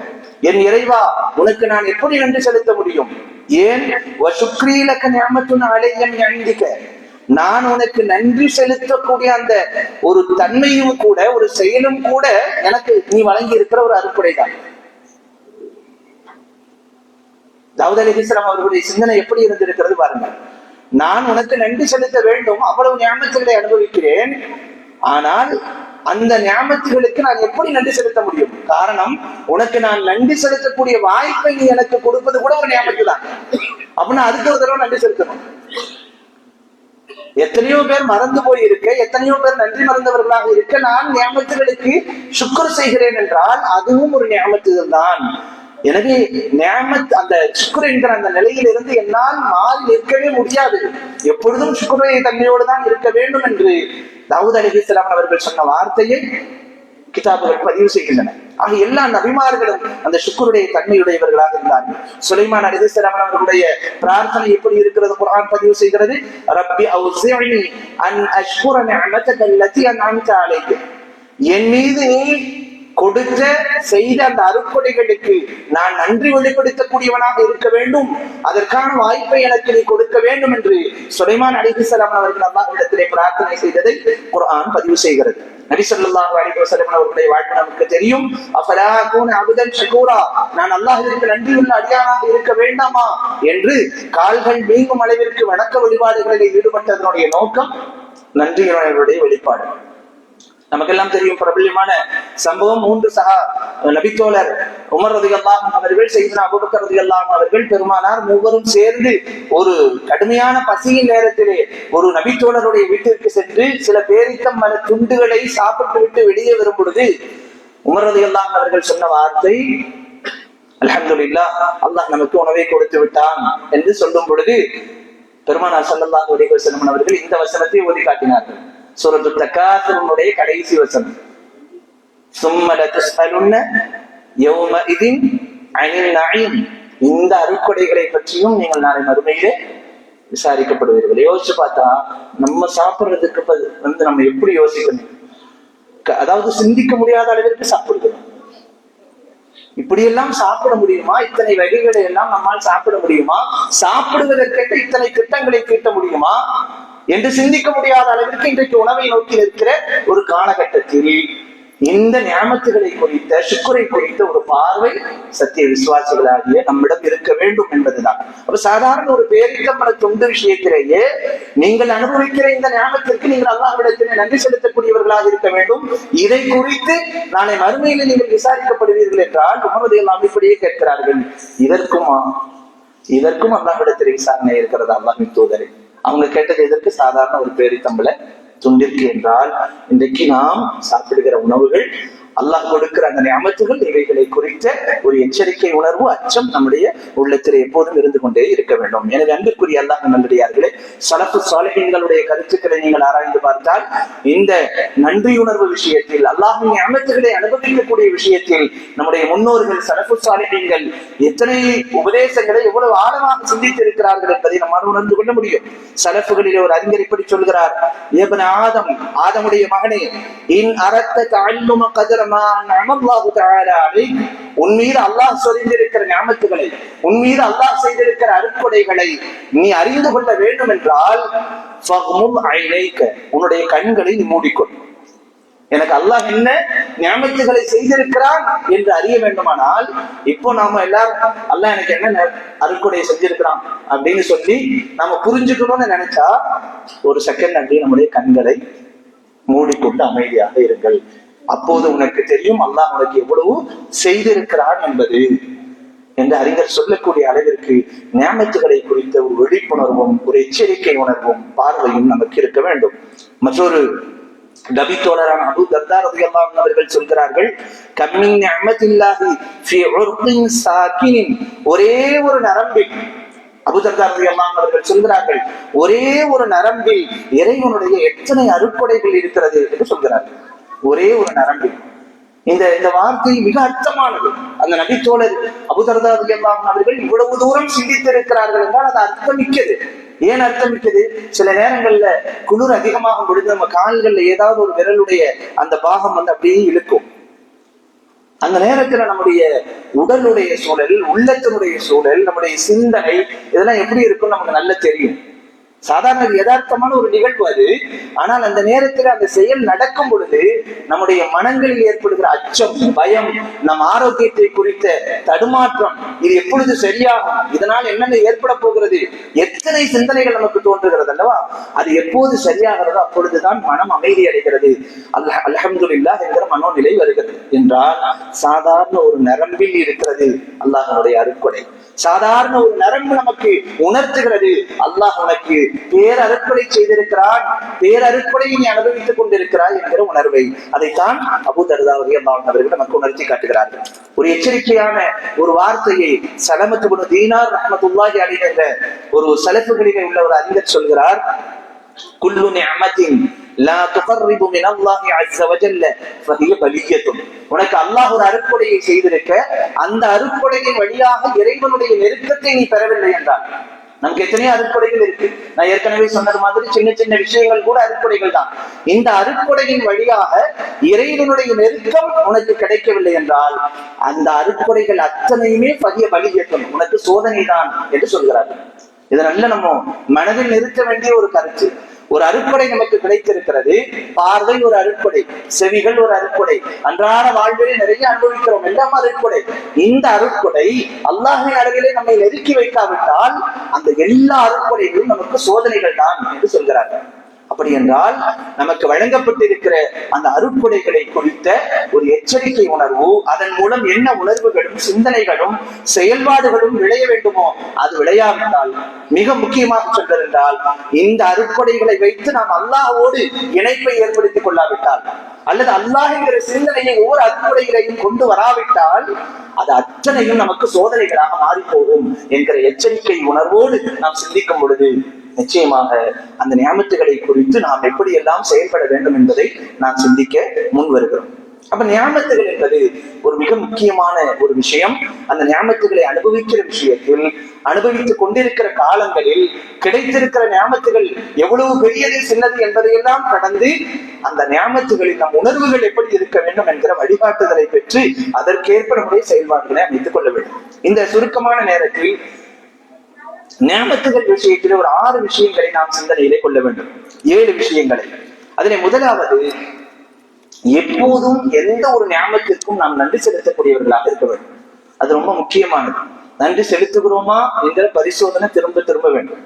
Speaker 1: என் இறைவா உனக்கு நான் எப்படி நன்றி செலுத்த முடியும்? ஏன் வசுக்ரீ லக நிஅமத்துன் அலைய மின் இந்திக, நான் உனக்கு நன்றி செலுத்தக்கூடிய அந்த ஒரு தன்மையும் கூட, ஒரு செயலும் கூட எனக்கு நீ வழங்கி இருக்கிற ஒரு அருட்கொடை தான். தாவூத் அலைஹிஸ்ஸலாம் அவர்களுடைய சிந்தனை எப்படி இருந்திருக்கிறது பாருங்க. நான் உனக்கு நன்றி செலுத்த வேண்டும், அவ்வளவு நியமத்துகளை அனுபவிக்கிறேன், ஆனால் அந்த நியமத்துகளுக்கு நான் எப்படி நன்றி செலுத்த முடியும்? காரணம், உனக்கு நான் நன்றி செலுத்தக்கூடிய வாய்ப்பை நீ எனக்கு கொடுப்பது கூட ஒரு நியமத்து தான். அப்படின்னா அதுக்கு ஒரு தடவை நன்றி செலுத்தணும். எத்தனையோ பேர் மறந்து போய் இருக்க, எத்தனையோ பேர் நன்றி மறந்தவர்களாக இருக்க, நான் நியமத்துகளுக்கு சுக்ர் செய்கிறேன் என்றால் அதுவும் ஒரு நியமத்து தான். எனவே நியமத், அந்த சுக்ர் என்கிற அந்த நிலையிலிருந்து என்னால் மாறி நிற்கவே முடியாது. எப்பொழுதும் சுக்ருடைய தன்மையோடு தான் இருக்க வேண்டும் என்று தாவூத் அலைஹிஸ்ஸலாம் அவர்கள் சொன்ன வார்த்தையை கிதாபுகள் பதிவு செய்கின்றன. ஆக எல்லா நபிமார்களும் அந்த சுக்ருடைய தன்மையுடையவர்களாக இருந்தார்கள். சுலைமான் அலைஹிஸ்ஸலாம் அவர்களுடைய பிரார்த்தனை எப்படி இருக்கிறது குர்ஆன் பதிவு செய்கிறது, ரப்பி அவ்ஸிஅனி அன் அஷ்குர நிஅமதக அல்லதி அன்அம்த அலைய, என் மீது நீ கொடுத்த செய்த அந்த அருட்கொடைகளுக்கு நான் நன்றி வெளிப்படுத்தக்கூடியவனாக இருக்க வேண்டும், அதற்கான வாய்ப்பை எனக்கு நீ கொடுக்க வேண்டும் என்று சுலைமான் அலைஹிஸ்ஸலாம் அவர்கள் அல்லாஹ்விடத்திலே பிரார்த்தனை செய்ததை குர்ஆன் பதிவு செய்கிறது. நபி ஸல்லல்லாஹு அலைஹி வஸல்லம் அவர்களுடைய வாழ்க்கை நமக்கு தெரியும். அஃபலா அகூன அப்தன் ஷகூரா, நான் அல்லாஹ்விற்கு நன்றியுள்ள அடியானாக இருக்க வேண்டாமா என்று கால்கள் வீங்கும் அளவிற்கு வணக்க வழிபாடுகளில் ஈடுபட்டதனுடைய நோக்கம் நன்றியுடைய வெளிப்பாடு. நமக்கெல்லாம் தெரியும் பிரபல்யமான சம்பவம். 3 நபித்தோழர் உமர் ரலியல்லாஹு அன்ஹு அவர்கள், சையதுனா அபூபக்கர் ரலியல்லாஹு அன்ஹு அவர்கள், பெருமானார் மூவரும் சேர்ந்து ஒரு கடுமையான பசியின் நேரத்திலே ஒரு நபித்தோழருடைய வீட்டிற்கு சென்று சில பேரித்தம் மர துண்டுகளை சாப்பிட்டு விட்டு வெளியே வரும் பொழுது உமர் ரலியல்லாஹு அன்ஹு அவர்கள் சொன்ன வார்த்தை, அல்ஹம்துலில்லாஹ், அல்லாஹ் நமக்கு உணவை கொடுத்து விட்டான் என்று சொல்லும் பொழுது பெருமானார் ஸல்லல்லாஹு அலைஹி வஸல்லம் அவர்கள் இந்த வசனத்தை ஓதி காட்டினார்கள். சூரத்து தகாசுருடைய கடைசி வசனம், சும்ம லதுஸ்அலுன்ன யௌமஇதின் அனின் நஈம், இந்த அருட்கொடைகளை பற்றியும் நீங்கள் நாளை மறுமையிலே விசாரிக்கப்படுவீர்கள். யோசிச்சு பார்த்தா நம்ம சாப்பிடுறதுக்கு நம்ம எப்படி யோசிக்கணும்? அதாவது சிந்திக்க முடியாத அளவிற்கு சாப்பிடுகிறோம். இப்படியெல்லாம் சாப்பிட முடியுமா? இத்தனை வகைகளை எல்லாம் நம்மால் சாப்பிட முடியுமா? சாப்பிடுவதற்கென்று இத்தனை திட்டங்களை தீட்ட முடியுமா என்று சிந்திக்க முடியாத அளவிற்கு இன்றைக்கு உணவை நோக்கி நிற்கிற ஒரு காலகட்டத்தில் இந்த நியமத்துகளை குறித்த, சுக்ரை குறித்த ஒரு பார்வை சத்திய விசுவாசிகளாகிய நம்மிடம் இருக்க வேண்டும் என்பதுதான். அப்ப சாதாரண ஒரு பேரித்தம்பர தொண்டு விஷயத்திலேயே நீங்கள் அனுபவிக்கிற இந்த நியமத்திற்கு நீங்கள் அல்லாஹ்விடத்திலே நன்றி செலுத்தக்கூடியவர்களாக இருக்க வேண்டும். இதை குறித்து நாளை மறுமையிலே நீங்கள் விசாரிக்கப்படுவீர்கள் என்றால் உமர் ரலியல்லாஹு இப்படியே கேட்கிறார்கள், இதற்கும் அல்லாஹ்விடத்திலே விசாரணை இருக்கிறது அல்லாஹ்வின் தூதரே அவங்க கேட்டது எதற்கு? சாதாரண ஒரு பேரித்தம்பள துண்டிற்கு என்றால், இன்றைக்கு நாம் சாப்பிடுகிற உணவுகள், அல்லாஹ் கொடுக்கிற அந்த நியமத்துகள், இவைகளை குறித்த ஒரு எச்சரிக்கை உணர்வு, அச்சம் நம்முடைய உள்ளத்தில் எப்போதும் இருந்து கொண்டே இருக்க வேண்டும். எனவே அன்பிற்குரிய அல்லாஹ் நல்லடியார்களே, ஸலஃபு ஸாலிஹீன்களுடைய கருத்துக்களை நீங்கள் ஆராய்ந்து பார்த்தால், இந்த நன்றியுணர்வு விஷயத்தில், அல்லாஹ்வின் நியமத்துகளை அனுபவிக்கக்கூடிய விஷயத்தில் நம்முடைய முன்னோர்கள் ஸலஃபு ஸாலிஹீன்கள் எத்தனை உபதேசங்களை எவ்வளவு ஆழமாக சிந்தித்திருக்கிறார்கள் என்பதை நம்மால் உணர்ந்து கொள்ள முடியும். ஸலஃபுகளிலே ஒரு அறிஞர் இப்படி சொல்கிறார்: இப்ன ஆதம், ஆதமுடைய மகனே, இன் அரத்த தஅல்லும கத்ர மா அன்அமல்லாஹு தஆலா அலைக், உன் மீது அல்லாஹ் சொரிந்திருக்கிற நியமத்துகளை, உன் மீது அல்லாஹ் செய்திருக்கிற அருட்கொடைகளை நீ அறிந்து கொள்ள வேண்டும் என்றால், ஃபக்முல் ஐனைக, உன்னுடைய கண்களை நீ மூடிக்கொள். எனக்கு அல்லாஹ் என்ன நியமத்துகளை செய்திருக்கிறான் என்று அறிய வேண்டுமானால், இப்போ நாம எல்லாரும் அல்லாஹ் எனக்கு என்ன அருட்கொடையை செஞ்சிருக்கிறான் அப்படின்னு சொல்லி நாம புரிஞ்சுக்கணும்னு நினைச்சா, ஒரு செகண்ட் அப்படியே நம்முடைய கண்களை மூடிக்கொண்டு அமைதியாக இருங்கள். அப்போது உனக்கு தெரியும் அல்லாஹ் உனக்கு எவ்வளவு செய்திருக்கிறான் என்பது என்று அறிஞர் சொல்லக்கூடிய அளவிற்கு நியமத்துகளை குறித்த ஒரு விழிப்புணர்வும், ஒரு எச்சரிக்கை உணர்வும், பார்வையும் நமக்கு இருக்க வேண்டும். மற்றொரு நபி தோழரான அபூ தர்தா ரலியல்லாஹு அன்ஹு அவர்கள் சொல்கிறார்கள்: கம்மின் நிஅமத்தில்லாஹி ஃபீ உர்கின் சாகினின், ஒரே ஒரு நரம்பில், அபூ தர்தா ரலியல்லாஹு அன்ஹு அவர்கள் சொல்கிறார்கள், ஒரே ஒரு நரம்பில் இறைவனுடைய எத்தனை அருட்கொடைகள் இருக்கிறது என்று சொல்கிறார்கள். ஒரே ஒரு நரம்பில். இந்த வார்த்தை மிக அர்த்தமானது. அந்த நபி தோழர் அபூ தர்தா ரலியல்லாஹு அன்ஹு அவர்கள் இவ்வளவு தூரம் சிந்தித்திருக்கிறார்கள் என்றால் அது அர்த்தமிக்கது. ஏன் அர்த்தமிக்கது? சில நேரங்கள்ல குளிர் அதிகமாக பொழுது நம்ம கால்கள்ல ஏதாவது ஒரு விரலுடைய அந்த பாகம் அப்படியே இழுக்கும். அந்த நேரத்துல நம்முடைய உடலுடைய சூழல், உள்ளத்தினுடைய சூழல், நம்முடைய சிந்தனை, இதெல்லாம் எப்படி இருக்கும்னு நமக்கு நல்லா தெரியும். சாதாரண யதார்த்தமான ஒரு நிகழ்வு அது. ஆனால் அந்த நேரத்தில் அந்த செயல் நடக்கும் பொழுது நம்முடைய மனங்களில் ஏற்படுகிற அச்சம், பயம், நம் ஆரோக்கியத்தை குறித்த தடுமாற்றம், இது எப்பொழுது சரியாகும், இதனால் என்னென்ன ஏற்பட போகிறது, எத்தனை சிந்தனைகள் நமக்கு தோன்றுகிறது அல்லவா? அது எப்போது சரியாகிறதோ அப்பொழுதுதான் மனம் அமைதி அடைகிறது, அல்ஹம்துலில்லாஹ் என்கிற மனோநிலை வருகிறது. என்றால் சாதாரண ஒரு நரம்பில் இருக்கிறது அல்லாஹ்வுடைய அருட்கொடை. சாதாரண ஒரு நரம்பு நமக்கு உணர்த்துகிறது அல்லாஹ் உனக்கு பேரருட்கொடை செய்திருக்கிறான், பேரருட்கொடையை நீ அனுபவித்துக் கொண்டிருக்கிறாய் என்கிற உணர்வை. அதைத்தான் அபூ தர்தா ரலியல்லாஹு அன்ஹு அவர்கள் நமக்கு உணர்த்தி காட்டுகிறார்கள். ஒரு எச்சரிக்கையான ஒரு வார்த்தையை சலமத் இப்னு தீனார் ரஹ்மத்துல்லாஹி அலைஹி என்ற ஒரு ஸலஃபுகளிலே உள்ள ஒரு அறிஞர் சொல்கிறார்: குல்லு நிஅமத்தின் லா துகர்ரிபு மினல்லாஹி அஸ்ஸ வஜல்ல ஃபஹிய பலியத்துன். உனக்கு அல்லாஹ் ஒரு அருட்கொடையை செய்திருக்க, அந்த அருட்கொடையின் வழியாக இறைவனுடைய நெருக்கத்தை நீ பெறவில்லை என்றால், நமக்கு எத்தனையோ அருட்கொடைகள் இருக்கு. நான் ஏற்கனவே சொன்னது மாதிரி சின்ன சின்ன விஷயங்கள் கூட அருட்கொடைகள் தான். இந்த அருட்கொடையின் வழியாக இறைவனுடைய நெருக்கம் உனக்கு கிடைக்கவில்லை என்றால், அந்த அருட்கொடைகள் அத்தனையுமே பகிய பலியத்துன், உனக்கு சோதனை தான் என்று சொல்கிறார்கள். இதை நல்ல நம்ம மனதில் நிறுத்த வேண்டிய ஒரு கருத்து. ஒரு அருட்கொடை நமக்கு கிடைத்திருக்கிறது. பார்வை ஒரு அருட்கொடை, செவிகள் ஒரு அருட்கொடை, அன்றாட வாழ்விலே நிறைய அனுபவிக்கிறோம், எல்லாம் அருட்கொடை. இந்த அருட்கொடை அல்லாஹ்வின் அளவிலே நம்மை நெருக்கி வைக்காவிட்டால் அந்த எல்லா அருட்கொடைகளும் நமக்கு சோதனைகள் தான் என்று சொல்கிறார்கள். அப்படி என்றால் நமக்கு வழங்கப்பட்டிருக்கிற அந்த அருட்கொடைகளை குறித்த ஒரு எச்சரிக்கை உணர்வு, அதன் மூலம் என்ன உணர்வுகளும் சிந்தனைகளும் செயல்பாடுகளும் விளைய வேண்டுமோ அது விளையாவிட்டால், மிக முக்கியமாக சொல்வதென்றால், இந்த அருட்கொடைகளை வைத்து நாம் அல்லாஹ்வோடு இணைப்பை ஏற்படுத்திக் கொள்ளாவிட்டால், அல்லது அல்லாஹ் என்கிற சிந்தனையை ஒவ்வொரு அருட்கொடைகளையும் கொண்டு வராவிட்டால், அது அத்தனையும் நமக்கு சோதனைகளாக மாறி போகும் என்கிற எச்சரிக்கை உணர்வோடு நாம் சிந்திக்கும் பொழுது நிச்சயமாக அந்த நியமத்துகளை குறித்து நாம் எப்படி எல்லாம் செயல்பட வேண்டும் என்பதை நாம் சிந்திக்க முன் வருகிறோம். அப்ப நியமத்துகள் என்பது ஒரு மிக முக்கியமான ஒரு விஷயம். அந்த நியமத்துகளை அனுபவிக்கிற விஷயத்தில், அனுபவித்துக் கொண்டிருக்கிற காலங்களில் கிடைத்திருக்கிற நியமத்துகள் எவ்வளவு பெரியது சின்னது என்பதையெல்லாம் கடந்து அந்த நியமத்துகளில் நம் உணர்வுகள் எப்படி இருக்க வேண்டும் என்கிற வழிகாட்டுதலை பெற்று அதற்கேற்ப நம்முடைய செயல்பாடுகளை அமைத்துக் கொள்ள வேண்டும். இந்த சுருக்கமான நேரத்தில் நியமத்துகள் விஷயத்தில் ஒரு 6 விஷயங்களை நாம் சிந்தனையிலே கொள்ள வேண்டும். 7 விஷயங்களை. அதிலே முதலாவது, எப்போதும் எந்த ஒரு நியமத்திற்கும் நாம் நன்றி செலுத்தக்கூடியவர்களாக இருக்க வேண்டும். அது ரொம்ப முக்கியமானது. நன்றி செலுத்துகிறோமா என்கிற பரிசோதனை திரும்ப திரும்ப வேண்டும்.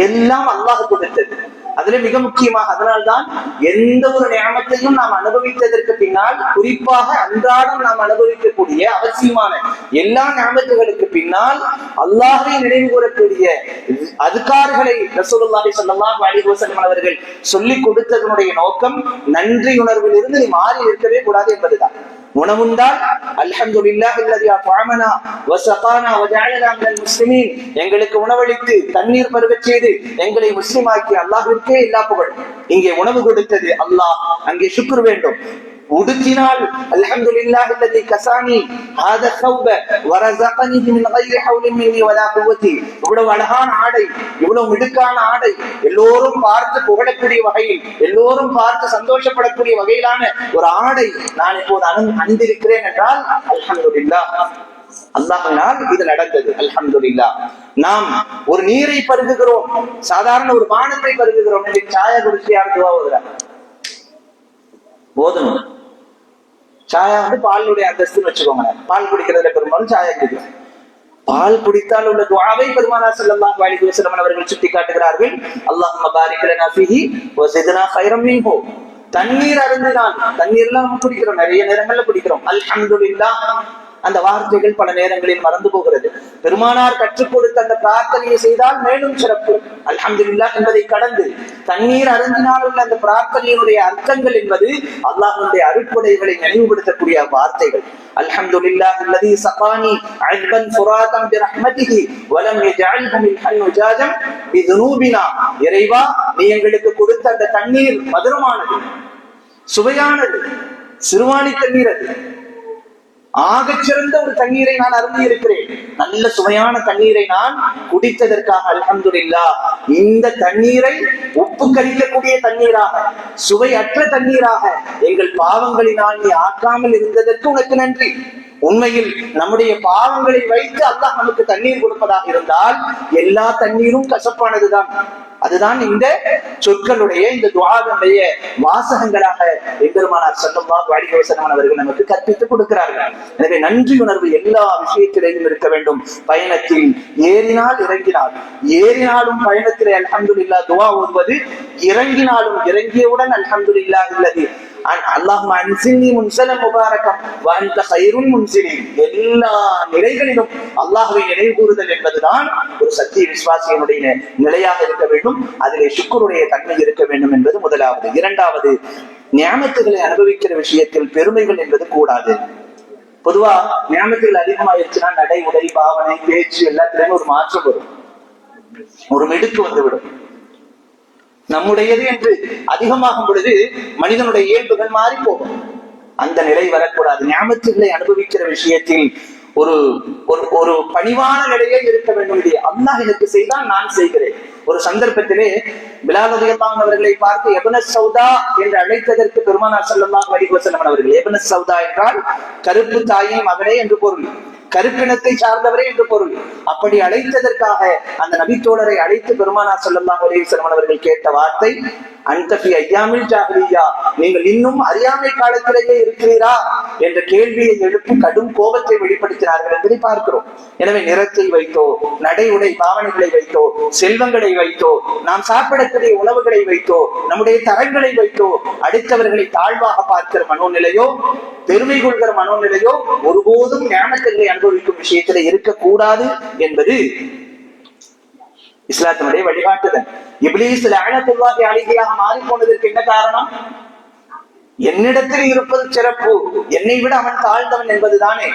Speaker 1: எல்லாம் அல்லாஹ் கொடுத்தது. அதுல மிக முக்கியமாக அதனால்தான் எந்த ஒரு நியமத்தையும் நாம் அனுபவித்ததற்கு பின்னால், குறிப்பாக அன்றாடம் நாம் அனுபவிக்கக்கூடிய அவசியமான எல்லா நியமத்துகளுக்கு பின்னால் அல்லாஹ்வை நினைவு கூறக்கூடிய அதுகார்களை ரசூலுல்லாஹி ஸல்லல்லாஹு அலைஹி வஸல்லம் அவர்கள் சொல்லிக் கொடுத்ததனுடைய நோக்கம் நன்றியுணர்வில் இருந்து நீ மாறி இருக்கவே கூடாது என்பதுதான். உணவுண்டால் அல்ஹம்துலில்லாஹி அல்லதி அத்அமனா வஸகானா வஜஅலனா மினல் முஸ்லிமீன், எங்களுக்கு உணவளித்து தண்ணீர் பருகச் செய்து எங்களை முஸ்லிமாக்கி அல்லாஹ்விற்கே எல்லா புகழ். இங்கே உணவு கொடுத்தது அல்லாஹ், அங்கே ஷுக்ர் வேண்டும். உடுத்தினால் அல்ஹம்துலில்லாஹி அல்லதி கஸானி ஹாதா ஸௌப வரஸகனி மின் கைரி ஹவ்லின் மின்னி வலா குவதி. இவ்வளவு அழகான ஆடை, இவ்வளவு மிடுக்கான ஆடை, எல்லோரும் பார்த்து புகழக்கூடிய வகையில், எல்லோரும் பார்த்து சந்தோஷப்படக்கூடிய வகையிலான ஒரு ஆடை நான் இப்போது அணிந்திருக்கிறேன் என்றால் அல்ஹம்துலில்லாஹ், அல்லாஹ்வினால் இது நடந்தது. அல்ஹம்துலில்லாஹ். நாம் ஒரு நீரை பருகுகிறோம், சாதாரண ஒரு பானத்தை பருகுகிறோம், சாயா குடிச்சு யார் துவா ஓதுறாங்க? ஓதணும். சாயா பாலுடைய அந்தஸ்துன்னு வச்சுக்கோங்க. பால் குடிக்கிறதுல பெரும்பாலும் சாயா குடிக்கும். பால் குடித்தால் உள்ள துஆவை பெருமானார் ஸல்லல்லாஹு அலைஹி வஸல்லம் அவர்கள் சுட்டி காட்டுகிறார்கள். அல்லாஹும்ம பாரிக் லனா ஃபீஹி வ ஸித்னா கைரம் மின்ஹு. தண்ணீர் அருந்தினால், தண்ணீர்லாம் நம்ம குடிக்கிறோம், நிறைய நேரங்கள்ல குடிக்கிறோம். அல்ஹம்துலில்லாஹ் அந்த வார்த்தைகள் பல நேரங்களில் மறந்து போகிறது. பெருமானார் கற்றுக் கொடுத்த அந்த பிரார்த்தனையை செய்தால் மேலும் சிறப்பு. அல்ஹம்துலில்லாஹ் என்பதை கடந்து தண்ணீர் அருந்தினால் உள்ள அந்த பிரார்த்தனையினுடைய அர்த்தங்கள் என்பது அல்லாஹ்வுடைய அருட்கொடைகளை நினைவுபடுத்தக்கூடிய வார்த்தைகள். அல்ஹம்துலில்லாஹ் அல்லதி ஸகானி அஜ்பன் ஃபுராதன் பிரஹ்மதிஹி வலம் யஜஅல்ஹு மில்ஹன் உஜாஜம் பிதுனூபினா. இறைவா, நீ எங்களுக்கு கொடுத்த அந்த தண்ணீர் மதுரமானது, சுவையானது, சிறுவாணி தண்ணீர், அது ஆகச்சிறந்த ஒரு தண்ணீரை நான் அருந்தி இருக்கிறேன். நல்ல சுவையான தண்ணீரை நான் குடித்ததற்காக அல்ஹம்துலில்லாஹ். இந்த தண்ணீரை உப்பு கரிக்கக்கூடிய தண்ணீராக, சுவையற்ற தண்ணீராக எங்கள் பாவங்களினால் நீ ஆக்காமல் இருந்ததற்கு உனக்கு நன்றி. உண்மையில் நம்முடைய பாவங்களை வைத்து அல்லாஹ் நமக்கு தண்ணீர் கொடுப்பதாக இருந்தால் எல்லா தண்ணீரும் கசப்பானதுதான். அதுதான் இந்த சொற்களுடைய, இந்த துஆவுடைய வாசகங்களாக எம்பெருமானார் ஸல்லல்லாஹு அலைஹி வஸல்லம் அவர்கள் நமக்கு கற்பித்து கொடுக்கிறார்கள். எனவே நன்றி உணர்வு எல்லா விஷயத்திலேயும் இருக்க வேண்டும். பயணத்தில் ஏறினால் இறங்கினால், ஏறினாலும் பயணத்திலே அல்ஹம்துலில்லாஹ் துஆ ஓதுவது, இறங்கினாலும் இறங்கியவுடன் அல்ஹம்துலில்லாஹ் அல்லதி அல்லாஹும்ம அன்ஸில்னி முன்ஸலம் முபாரகம் வ அன்த கைருல் முன்ஸிலின். எல்லா நிலைகளிலும் அல்லாஹ்வை நினைவு கூறுதல் என்பதுதான் ஒரு சத்திய விசுவாசியினுடைய நிலையாக இருக்க வேண்டும். அதிலே ஷுக்ருடைய தன்மை இருக்க வேண்டும் என்பது முதலாவது. இரண்டாவது, நியாமத்துகளை அனுபவிக்கிற விஷயத்தில் பெருமைகள் என்பது கூடாது. பொதுவா நியாமத்துகள் அதிகமாயிருச்சுன்னா நடை, உடை, பாவனை, பேச்சு எல்லாத்திலுமே ஒரு மாற்றம் வரும், ஒரு மிடுக்கு வந்துவிடும். நம்முடையது என்று அதிகமாகும் பொழுது மனிதனுடைய இயல்புகள் மாறி போகும். அந்த நிலை வரக்கூடாது. நியாமத்துகளை அனுபவிக்கிற விஷயத்தில் ஒரு ஒரு பணிவான நிலையே இருக்க வேண்டும். இது அல்லாஹ் எனக்கு செய்தால் நான் செய்கிறேன். ஒரு சந்தர்ப்பத்திலே பிலால் ரலியல்லாஹு அவர்களை பார்த்து இப்னு சௌதா என்று அழைத்ததற்கு பெருமானார் ஸல்லல்லாஹு அலைஹி வஸல்லம் அவர்கள், இப்னு சௌதா என்றால் கருப்பு தாயின் மகனே என்று பொருள், கருப்பினத்தை சார்ந்தவரே என்று பொருள். அப்படி அழைத்ததற்காக அந்த நபித்தோழரை அழைத்து பெருமானார் ஸல்லல்லாஹு அலைஹி வஸல்லம் அவர்கள் கேட்ட வார்த்தை, அன்த ஃபீ அய்யாமில் ஜாஹிலிய்யா, நீங்கள் இன்னும் அறியாமை காலத்திலேயே இருக்கிறீரா என்ற கேள்வியை எழுப்பி கடும் கோபத்தை வெளிப்படுத்தினார்கள் என்பதை பார்க்கிறோம். எனவே நிறத்தை வைத்தோ, நடை உடை பாவனைகளை வைத்தோ, செல்வங்களை வைத்தோ, நாம் சாப்பிடக்கூடிய உணவுகளை வைத்தோ, நம்முடைய தரங்களை வைத்தோ அடுத்தவர்களை தாழ்வாக பார்க்கிற மனோநிலையோ, பெருமை கொள்கிற மனோநிலையோ ஒருபோதும் நியாமத்துகளை அனுபவிக்கும் விஷயத்திலே இருக்கக்கூடாது என்பது இஸ்லாத்தினுடைய வழிகாட்டுதல். இப்லீஸ் லஅனத்துல்லாஹி அலைஹியாக மாறி போனதற்கு என்ன காரணம்? என்னிடத்தில் இருப்பது சிறப்பு, என்னை விட அவன் தாழ்ந்தவன் என்பதுதானே.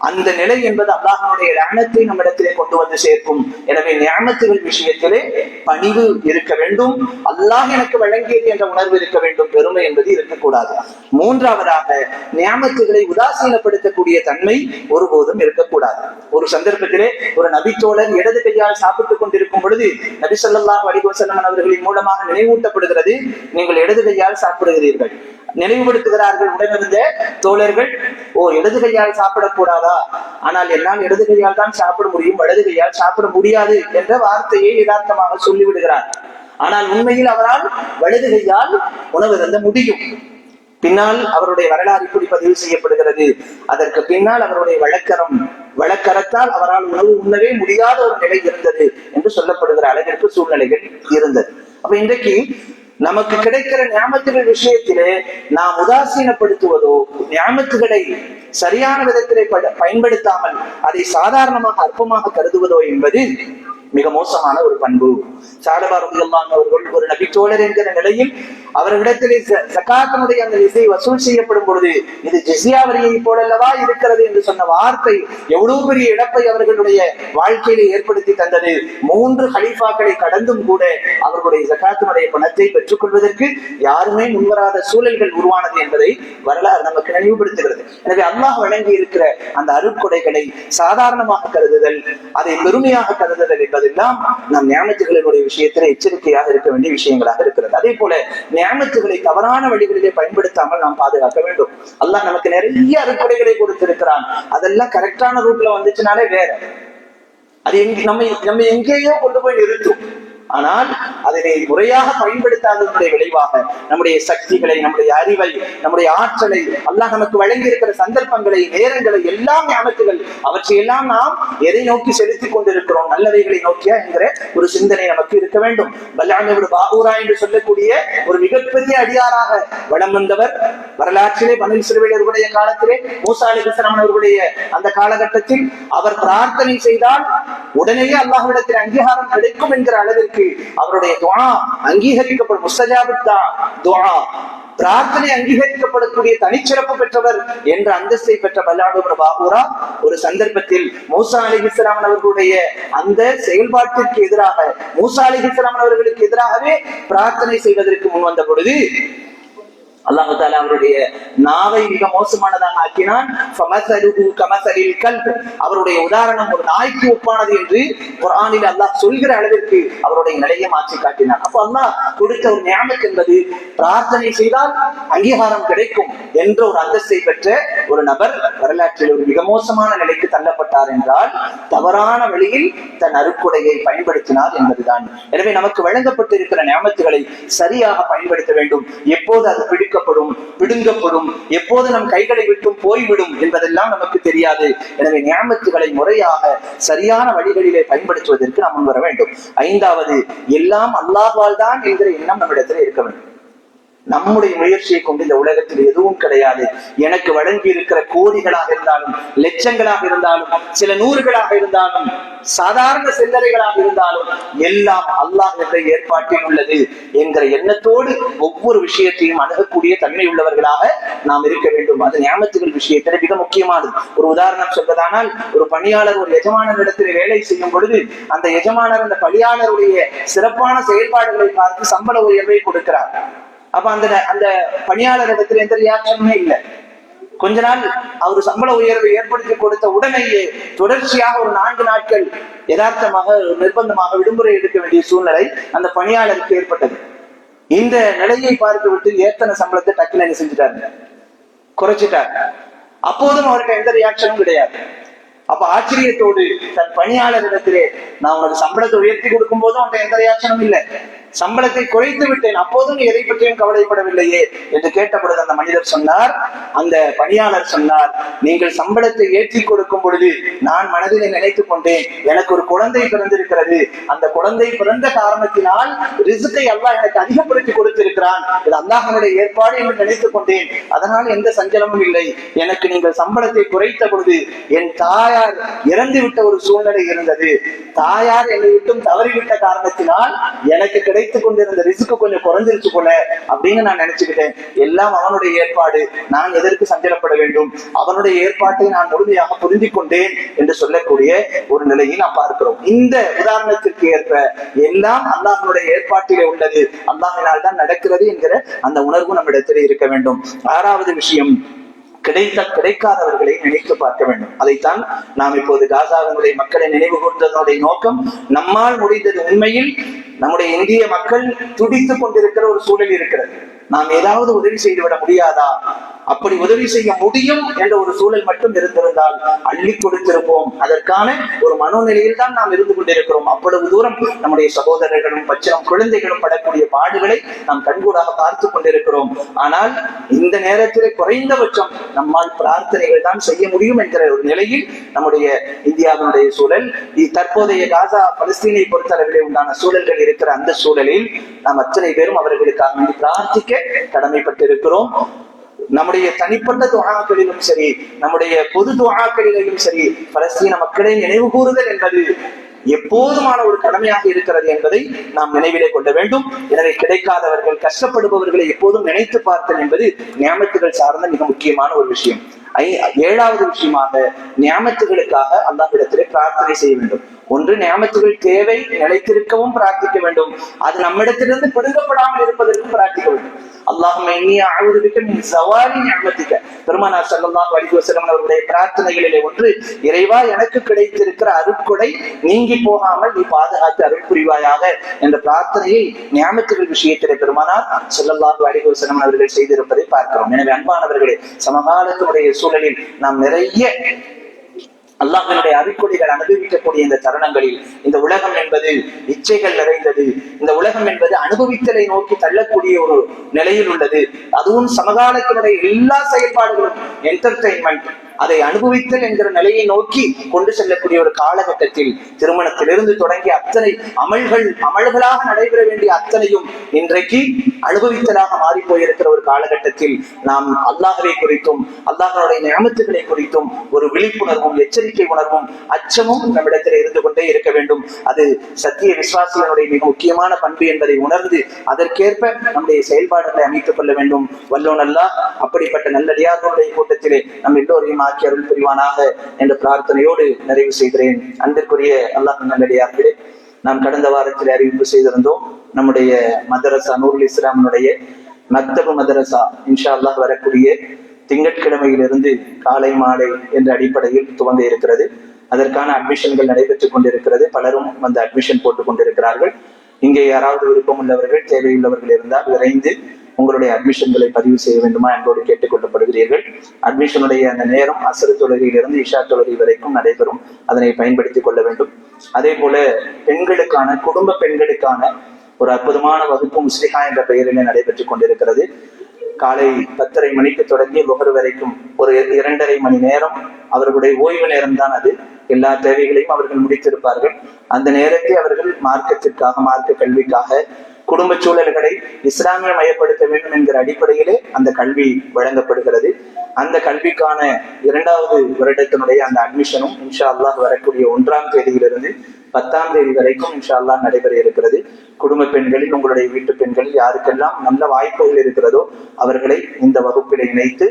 Speaker 1: அந்த நிலை என்பது அல்லாஹ்வுடைய லஅனத்தை நம்மிடத்திலே கொண்டு வந்து சேர்க்கும். எனவே நிஅமத்துகள் விஷயத்திலே பணிவு இருக்க வேண்டும். அல்லாஹ் எனக்கு வழங்கியது என்ற உணர்வு இருக்க வேண்டும். பெருமை என்பது இருக்கக்கூடாது. மூன்றாவதாக, நிஅமத்துகளை உதாசீனப்படுத்தக்கூடிய தன்மை ஒருபோதும் இருக்கக்கூடாது. ஒரு சந்தர்ப்பத்திலே ஒரு நபித்தோழர் இடது கையால் சாப்பிட்டுக் கொண்டிருக்கும் பொழுது நபி ஸல்லல்லாஹு அலைஹி வஸல்லம் அவர்களின் மூலமாக நினைவூட்டப்படுகிறது, நீங்கள் இடது கையால் சாப்பிடுகிறீர்கள். நினைவுபடுத்துகிறார்கள் உடனிருந்த தோழர்கள், ஓ இடது கையால் சாப்பிடக்கூடாதா? ஆனால் என்னால் இடது கையால் தான் சாப்பிட முடியும், வலது கையால் சாப்பிட முடியாது என்ற வார்த்தையை யதார்த்தமாக சொல்லிவிடுகிறார். ஆனால் உண்மையில் அவரால் வலது கையால் உணவு அருந்த முடியும். பின்னால் அவருடைய வரலாறு இப்படி பதிவு செய்யப்படுகிறது. அதற்கு பின்னால் அவருடைய வழக்கரத்தால் அவரால் உணவு உண்ணவே முடியாத ஒரு நிலை இருந்தது என்று சொல்லப்படுகிற அளவிற்கு சூழ்நிலைகள் இருந்தது. அப்ப இன்றைக்கு நமக்கு கிடைக்கிற ஞாபகத்துகள் விஷயத்திலே நாம் உதாசீனப்படுத்துவதோ, ஞாபகத்துகளை சரியான விதத்திலே பயன்படுத்தாமல் அதை சாதாரணமாக அற்பமாக கருதுவதோ என்பது மிக மோசமான ஒரு பண்பு. ஸஅலபா ரலியல்லாஹு அவர்கள் ஒரு நபி தோழர் என்கிற நிலையில் அவர்களிடத்திலே ஜகாத்தினுடைய அந்த விசை வசூல் செய்யப்படும் பொழுது இது ஜிஸ்யா வரியை போலல்லவா இருக்கிறது என்று சொன்ன வார்த்தை எவ்வளவு பெரிய இழப்பை அவர்களுடைய வாழ்க்கையிலே ஏற்படுத்தி தந்தது. 3 ஹலீஃபாக்களை கடந்தும் கூட அவர்களுடைய ஜகாத்தினுடைய பணத்தை பெற்றுக் கொள்வதற்கு யாருமே முன்வராத சூழல்கள் உருவானது என்பதை வரலாறு நமக்கு நினைவுபடுத்துகிறது. எனவே அல்லாஹ் வழங்கி இருக்கிற அந்த அருட்கொடைகளை சாதாரணமாக கருதுதல், அதை பெருமையாக கருதுதல் என்பதெல்லாம் நம் நியாமத்துகளினுடைய விஷயத்திலே எச்சரிக்கையாக இருக்க வேண்டிய விஷயங்களாக இருக்கிறது. அதே போல நியாமத்துகளை தவறான வழிகளிலே பயன்படுத்தாமல் நாம் பாதுகாக்க வேண்டும். அல்லாஹ் நமக்கு நிறைய அருட்கொடைகளை கொடுத்திருக்கிறான். அதெல்லாம் கரெக்டான ரூட்ல வந்துச்சுனாலே வேற, அது நம்ம எங்கேயோ கொண்டு போய் நிறுத்தும். ஆனால் அதனை முறையாக பயன்படுத்தாததனுடைய விளைவாக நம்முடைய சக்திகளை, நம்முடைய அறிவை, நம்முடைய ஆற்றலை, அல்லாஹ் நமக்கு வழங்கி இருக்கிற சந்தர்ப்பங்களை, நேரங்களை, எல்லாம் ஞாபகங்கள், அவற்றையெல்லாம் நாம் எதை நோக்கி செலுத்திக் கொண்டிருக்கிறோம்? நல்லவைகளை நோக்கியா என்கிற ஒரு சிந்தனை நமக்கு இருக்க வேண்டும். பல்லாமியோட பாகூரா என்று சொல்லக்கூடிய ஒரு மிகப்பெரிய அடியாராக வலம் வந்தவர். வரலாற்றிலே பனு இஸ்ரவேலர்களுடைய காலத்திலே மூசா அலைஹிஸ்ஸலாம் அவர்களுடைய அந்த காலகட்டத்தில் அவர் பிரார்த்தனை செய்தால் உடனேயே அல்லாஹ்விடத்தில் அங்கீகாரம் கிடைக்கும் என்கிற அளவிற்கு அவருடைய துஆ அங்கீகரிக்கப்படும். முஸ்தஜாபுத் துஆ, பிரார்த்தனை அங்கீகரிக்கப்படக்கூடிய தனிச்சிறப்பு பெற்றவர் என்ற அந்தஸ்தை பெற்ற பல்லாமியோட பாகூரா ஒரு சந்தர்ப்பத்தில் மூசா அலைஹிஸ்ஸலாம் அவர்களுடைய அந்த செயல்பாட்டிற்கு எதிராக, மூசா அலைஹிஸ்ஸலாம் அவர்களுக்கு எதிராகவே பிரார்த்தனை செய்வதற்கு முன் வந்த பொழுது அல்லாஹு தஆலா அவருடைய நாவை மிக மோசமானதாக ஆக்கினான். அவருடைய உதாரணம் ஒரு நாய்க்கு ஒப்பானது என்று குர்ஆனில் அல்லாஹ் சொல்கிற அளவிற்கு அவருடைய நிலையை மாற்றி காட்டினான். அப்ப அல்லாஹ் கொடுத்த ஒரு நியாமத் என்பது பிரார்த்தனை செய்தால் அங்கீகாரம் கிடைக்கும் என்ற ஒரு அந்தஸ்தை பெற்ற ஒரு நபர் வரலாற்றில் ஒரு மிக மோசமான நிலைக்கு தள்ளப்பட்டார் என்றால் தவறான வழியில் தன் அருட்கொடையை பயன்படுத்தினார் என்பதுதான். எனவே நமக்கு வழங்கப்பட்டிருக்கிற நியாமத்துகளை சரியாக பயன்படுத்த வேண்டும். எப்போது அது பிடுங்கப்படும், எப்போது நம் கைகளை விட்டும் போய்விடும் என்பதெல்லாம் நமக்கு தெரியாது. எனவே நியாமத்துகளை முறையாக சரியான வழிகளிலே பயன்படுத்துவதற்கு நாம் முன்வர வேண்டும். 5வது, எல்லாம் அல்லாஹ்வால் தான் என்கிற எண்ணம் நம்மிடத்தில் இருக்க வேண்டும். நம்முடைய முயற்சியை கொண்டு இந்த உலகத்தில் எதுவும் கிடையாது. எனக்கு வழங்கி இருக்கிற கோடிகளாக இருந்தாலும், லட்சங்களாக இருந்தாலும், சில நூறுகளாக இருந்தாலும், சாதாரண சில்லறைகளாக இருந்தாலும் எல்லாம் அல்லாஹ் என்ற ஏற்பாட்டில் உள்ளது என்கிற எண்ணத்தோடு ஒவ்வொரு விஷயத்தையும் அணுகக்கூடிய தன்மை உள்ளவர்களாக நாம் இருக்க வேண்டும். அது நியாமத்துகள் விஷயத்தில் மிக முக்கியமானது. ஒரு உதாரணம் சொல்வதானால், ஒரு பணியாளர் ஒரு எஜமானரிடத்தில் வேலை செய்யும் பொழுது அந்த எஜமானர் அந்த பணியாளருடைய சிறப்பான செயல்பாடுகளை பார்த்து சம்பள உயர்வை கொடுக்கிறார். அப்ப அந்த பணியாளர் இடத்துல எந்த ரியாக்ஷனுமே இல்லை. கொஞ்ச நாள் அவர் சம்பள உயர்வை ஏற்படுத்தி கொடுத்த உடனேயே தொடர்ச்சியாக ஒரு 4 நாட்கள் யதார்த்தமாக நிர்பந்தமாக விடுமுறை எடுக்க வேண்டிய சூழ்நிலை அந்த பணியாளருக்கு ஏற்பட்டது. இந்த நிலையை பார்த்து விட்டு ஏத்தனை சம்பளத்தை டக்குனு என்ன செஞ்சுட்டாரு, குறைச்சிட்டார். அப்போதும் அவருக்கு எந்த ரியாக்ஷனும் கிடையாது. அப்ப ஆச்சரியத்தோடு தன் பணியாளரிடத்திலே, நான் உனக்கு சம்பளத்தை உயர்த்தி கொடுக்கும் போதும் அவன் எந்த ரியாக்ஷனும் இல்லை, சம்பளத்தை குறைத்து விட்டேன், அப்போதும் எதை பற்றியும் கவலைப்படவில்லையே என்று கேட்டபொழுது அந்த மனிதர் சொன்னார், அந்த பணியாளர் சொன்னார், நீங்கள் சம்பளத்தை ஏற்றி கொடுக்கும் பொழுது நான் மனதிலே நினைத்துக் கொண்டேன், எனக்கு ஒரு குழந்தை பிறந்திருக்கிறது, அந்த குழந்தை பிறந்த காரணத்தினால் ரிஸ்கை அல்லாஹ் எனக்கு அதிகப்படுத்தி கொடுத்திருக்கிறான், இது அல்லாஹ்வுடைய ஏற்பாடு என்று நினைத்துக் கொண்டேன், அதனால் எந்த சஞ்சலமும் இல்லை. எனக்கு நீங்கள் சம்பளத்தை குறைத்த பொழுது என் தாயார் இறந்து விட்ட ஒரு சூழ்நிலை இருந்தது, தாயார் என்னை விட்டும் தவறிவிட்ட காரணத்தினால் எனக்கு கிடைத்துக் கொண்டிருந்த ரிஸ்க் கொஞ்சம் குறைஞ்சிருச்சு போல அப்படின்னு நான் நினைச்சுக்கிட்டேன். எல்லாம் அவனுடைய ஏற்பாடு, நான் எதற்கு சஞ்சலப்பட வேண்டும், அவனுடைய ஏற்பாட்டை நான் முழுமையாக புரிந்து கொண்டேன் என்று சொல்லக்கூடிய ஒரு நிலையை நாம் பார்க்கிறோம். இந்த உதாரணத்திற்கு ஏற்ப எல்லாம் அல்லாஹ்வுடைய ஏற்பாட்டிலே உள்ளது, அல்லாஹ்வினால் தான் நடக்கிறது என்கிற அந்த உணர்வு நம்மிடத்திலே இருக்க வேண்டும். 6வது விஷயம், கிடைக்காதவர்களை நினைத்து பார்க்க வேண்டும். அதைத்தான் நாம் இப்போது காசாவினுடைய மக்களை நினைவு கூர்ந்ததனுடைய நோக்கம். நம்மால் முடிந்தது, உண்மையில் நம்முடைய இந்திய மக்கள் துடித்துக் கொண்டிருக்கிற ஒரு சூழல் இருக்கிறது. நாம் ஏதாவது உதவி செய்துவிட முடியாதா? அப்படி உதவி செய்ய முடியும் என்ற ஒரு சூழல் மட்டும் இருந்திருந்தால் அள்ளி கொடுத்திருப்போம். அதற்கான ஒரு மனோநிலையில் தான் நாம் இருந்து கொண்டிருக்கிறோம். அவ்வளவு தூரம் நம்முடைய சகோதரர்களும் பச்சிலம் குழந்தைகளும் படக்கூடிய பாடுகளை நாம் கண்கூடாக பார்த்து கொண்டிருக்கிறோம். ஆனால் இந்த நேரத்திலே குறைந்தபட்சம் நம்மால் பிரார்த்தனைகள் தான் செய்ய முடியும் என்கிற ஒரு நிலையில் நம்முடைய இந்தியாவினுடைய சூழல், தற்போதைய காசா பலஸ்தீனை பொறுத்தளவிலே உண்டான சூழல்கள் இருக்கிற அந்த சூழலில் நாம் அத்தனை பேரும் அவர்களுக்காக வேண்டி பிரார்த்திக்க கடமைப்பட்டிருக்கிறோம். நம்முடைய தனிப்பட்ட துஆக்களிலும் சரி, நம்முடைய பொது துஆக்களிலும் சரி, பலஸ்தீன மக்களை நினைவு கூறுதல் என்பது எப்போதுமான ஒரு கடமையாக இருக்கிறது என்பதை நாம் நினைவிலே கொள்ள வேண்டும். எனவே கிடைக்காதவர்கள், கஷ்டப்படுபவர்களை எப்போதும் நினைத்து பார்த்தல் என்பது நியாமத்துகள் சார்ந்த மிக முக்கியமான ஒரு விஷயம். ஏழாவது விஷயமாக நியாமத்துகளுக்காக அல்லாஹ்விடத்திலே பிரார்த்தனை செய்ய வேண்டும். ஒன்று, நியாமத்துகள் தேவை நிலைத்திருக்கவும் பிரார்த்திக்க வேண்டும். அது நம்மிடத்திலிருந்து பிடுங்கப்படாமல் இருப்பதற்கும் பிரார்த்திக்க வேண்டும். அல்லாஹும்ம இன்னி அஊது பிக மின் ஸவாலி நிஅமதிக. பெருமானார் ஸல்லல்லாஹு அலைஹி வஸல்லம் அவருடைய பிரார்த்தனைகளிலே ஒன்று, இறைவா எனக்கு கிடைத்திருக்கிற அருட்கொடை நீங்கி போகாமல் நீ பாதுகாத்து அருள் புரிவாயாக என்ற பிரார்த்தனையை நியாமத்துகள் விஷயத்திலே பெருமானார் ஸல்லல்லாஹு அலைஹி வஸல்லம் அவர்கள் செய்திருப்பதை பார்க்கிறோம். எனவே அன்பானவர்களே, சமகாலத்தினுடைய சூழலில் நாம் நிறைய அல்லாஹ்வினுடைய அருட்கொடைகள் அனுபவிக்கக்கூடிய இந்த தருணங்களில் இந்த உலகம் என்பது இச்சைகள் நிறைந்தது. இந்த உலகம் என்பது அனுபவித்தலை நோக்கி தள்ளக்கூடிய ஒரு நிலையில் உள்ளது. அதுவும் சமகாலத்தினுடைய எல்லா செயல்பாடுகளும் என்டர்டெயின்மெண்ட், அதை அனுபவித்தல் என்கிற நிலையை நோக்கி கொண்டு செல்லக்கூடிய ஒரு காலகட்டத்தில் திருமணத்திலிருந்து தொடங்கி அத்தனை அமல்களாக நடைபெற வேண்டிய அத்தனையும் இன்றைக்கு அனுபவித்தலாக மாறி போயிருக்கிற ஒரு காலகட்டத்தில் நாம் அல்லாஹ்வை குறித்தும் அல்லாஹ்வுடைய நியமத்துகளை குறித்தும் ஒரு விழிப்புணர்வும் எச்சரிக்கை உணர்வும் அச்சமும் நம்மிடத்தில் இருந்து கொண்டே இருக்க வேண்டும். அது சத்திய விசுவாசிகளுடைய மிக முக்கியமான பண்பு என்பதை உணர்ந்து அதற்கேற்ப நம்முடைய செயல்பாடுகளை அமைத்துக் கொள்ள வேண்டும். வல்லோன் அல்லாஹ் அப்படிப்பட்ட நல்லடியார்களுடைய கூட்டத்திலே நம் எல்லோரையும் ஆக்கி அருள் புரிவானாக என்ற பிரார்த்தனையோடு நிறைவு செய்கிறேன். அன்பிற்குரிய அல்லாஹ் நல்லடியார்களே, நாம் கடந்த வாரத்தில் அறிவிப்பு செய்திருந்தோம். நம்முடைய மதரசா நூருல் இஸ்லாமினுடைய மக்தபு மதரசா இன்ஷா அல்லாஹ் வரக்கூடிய திங்கட்கிழமையிலிருந்து காலை மாலை என்ற அடிப்படையில் துவங்க இருக்கிறது. அதற்கான அட்மிஷன்கள் நடைபெற்றுக் கொண்டிருக்கிறது. பலரும் வந்து அட்மிஷன் போட்டுக் கொண்டிருக்கிறார்கள். இங்கே யாராவது விருப்பம் உள்ளவர்கள், தேவையுள்ளவர்கள் இருந்தால் விரைந்து உங்களுடைய அட்மிஷன்களை பதிவு செய்ய வேண்டுமா என்போடு கேட்டுக் கொள்ளப்படுகிறீர்கள். அட்மிஷனுடைய அந்த நேரம் அசரு தொழுகையிலிருந்து இஷா தொழுகை வரைக்கும் நடைபெறும். அதனை பயன்படுத்திக் கொள்ள வேண்டும். அதே போல பெண்களுக்கான, குடும்ப பெண்களுக்கான ஒரு அற்புதமான வகுப்பு முஸ்லிஹா என்ற பெயரிலே நடைபெற்றுக் கொண்டிருக்கிறது. காலை 10:30 மணிக்கு தொடங்கி லுஹர் வரைக்கும் ஒரு 2.5 மணி நேரம் அவர்களுடைய ஓய்வு நேரம் தான் அது. எல்லா தேவைகளையும் அவர்கள் முடித்திருப்பார்கள். அந்த நேரத்தை அவர்கள் மார்க்கத்திற்காக, மார்க்க கல்விக்காக, குடும்ப சூழல்களை இஸ்லாமிய மயப்படுத்த வேண்டும் என்கிற அடிப்படையிலே அந்த கல்வி வழங்கப்படுகிறது. அந்த கல்விக்கான 2வது வருடத்தினுடைய அந்த அட்மிஷனும் இன்ஷா அல்லாஹ் வரக்கூடிய 1ஆம் தேதியிலிருந்து 10ஆம் தேதி வரைக்கும் இன்ஷா அல்லாஹ் நடைபெற இருக்கிறது. குடும்ப பெண்களில், உங்களுடைய வீட்டு பெண்களில் யாருக்கெல்லாம் நல்ல வாய்ப்புகள் இருக்கிறதோ அவர்களை இந்த வகுப்பில் இணைத்து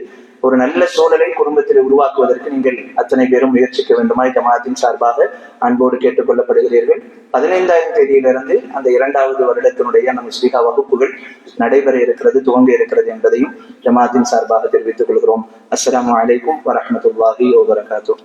Speaker 1: ஒரு நல்ல சூழலை குடும்பத்தில் உருவாக்குவதற்கு நீங்கள் அத்தனை பேரும் முயற்சிக்க வேண்டுமாய் ஜமாஅத்தின் சார்பாக அன்போடு கேட்டுக் கொள்ளப்படுகிறீர்கள். 15ஆம் தேதியிலிருந்து அந்த 2வது வருடத்தினுடைய அந்த முஸ்லிஹா வகுப்புகள் நடைபெற இருக்கிறது, துவங்க இருக்கிறது என்பதையும் ஜமாஅத்தின் சார்பாக தெரிவித்துக் கொள்கிறோம். அஸ்ஸலாமு அலைக்கும் வரஹ்மத்துல்லாஹி வபரகாத்துஹு.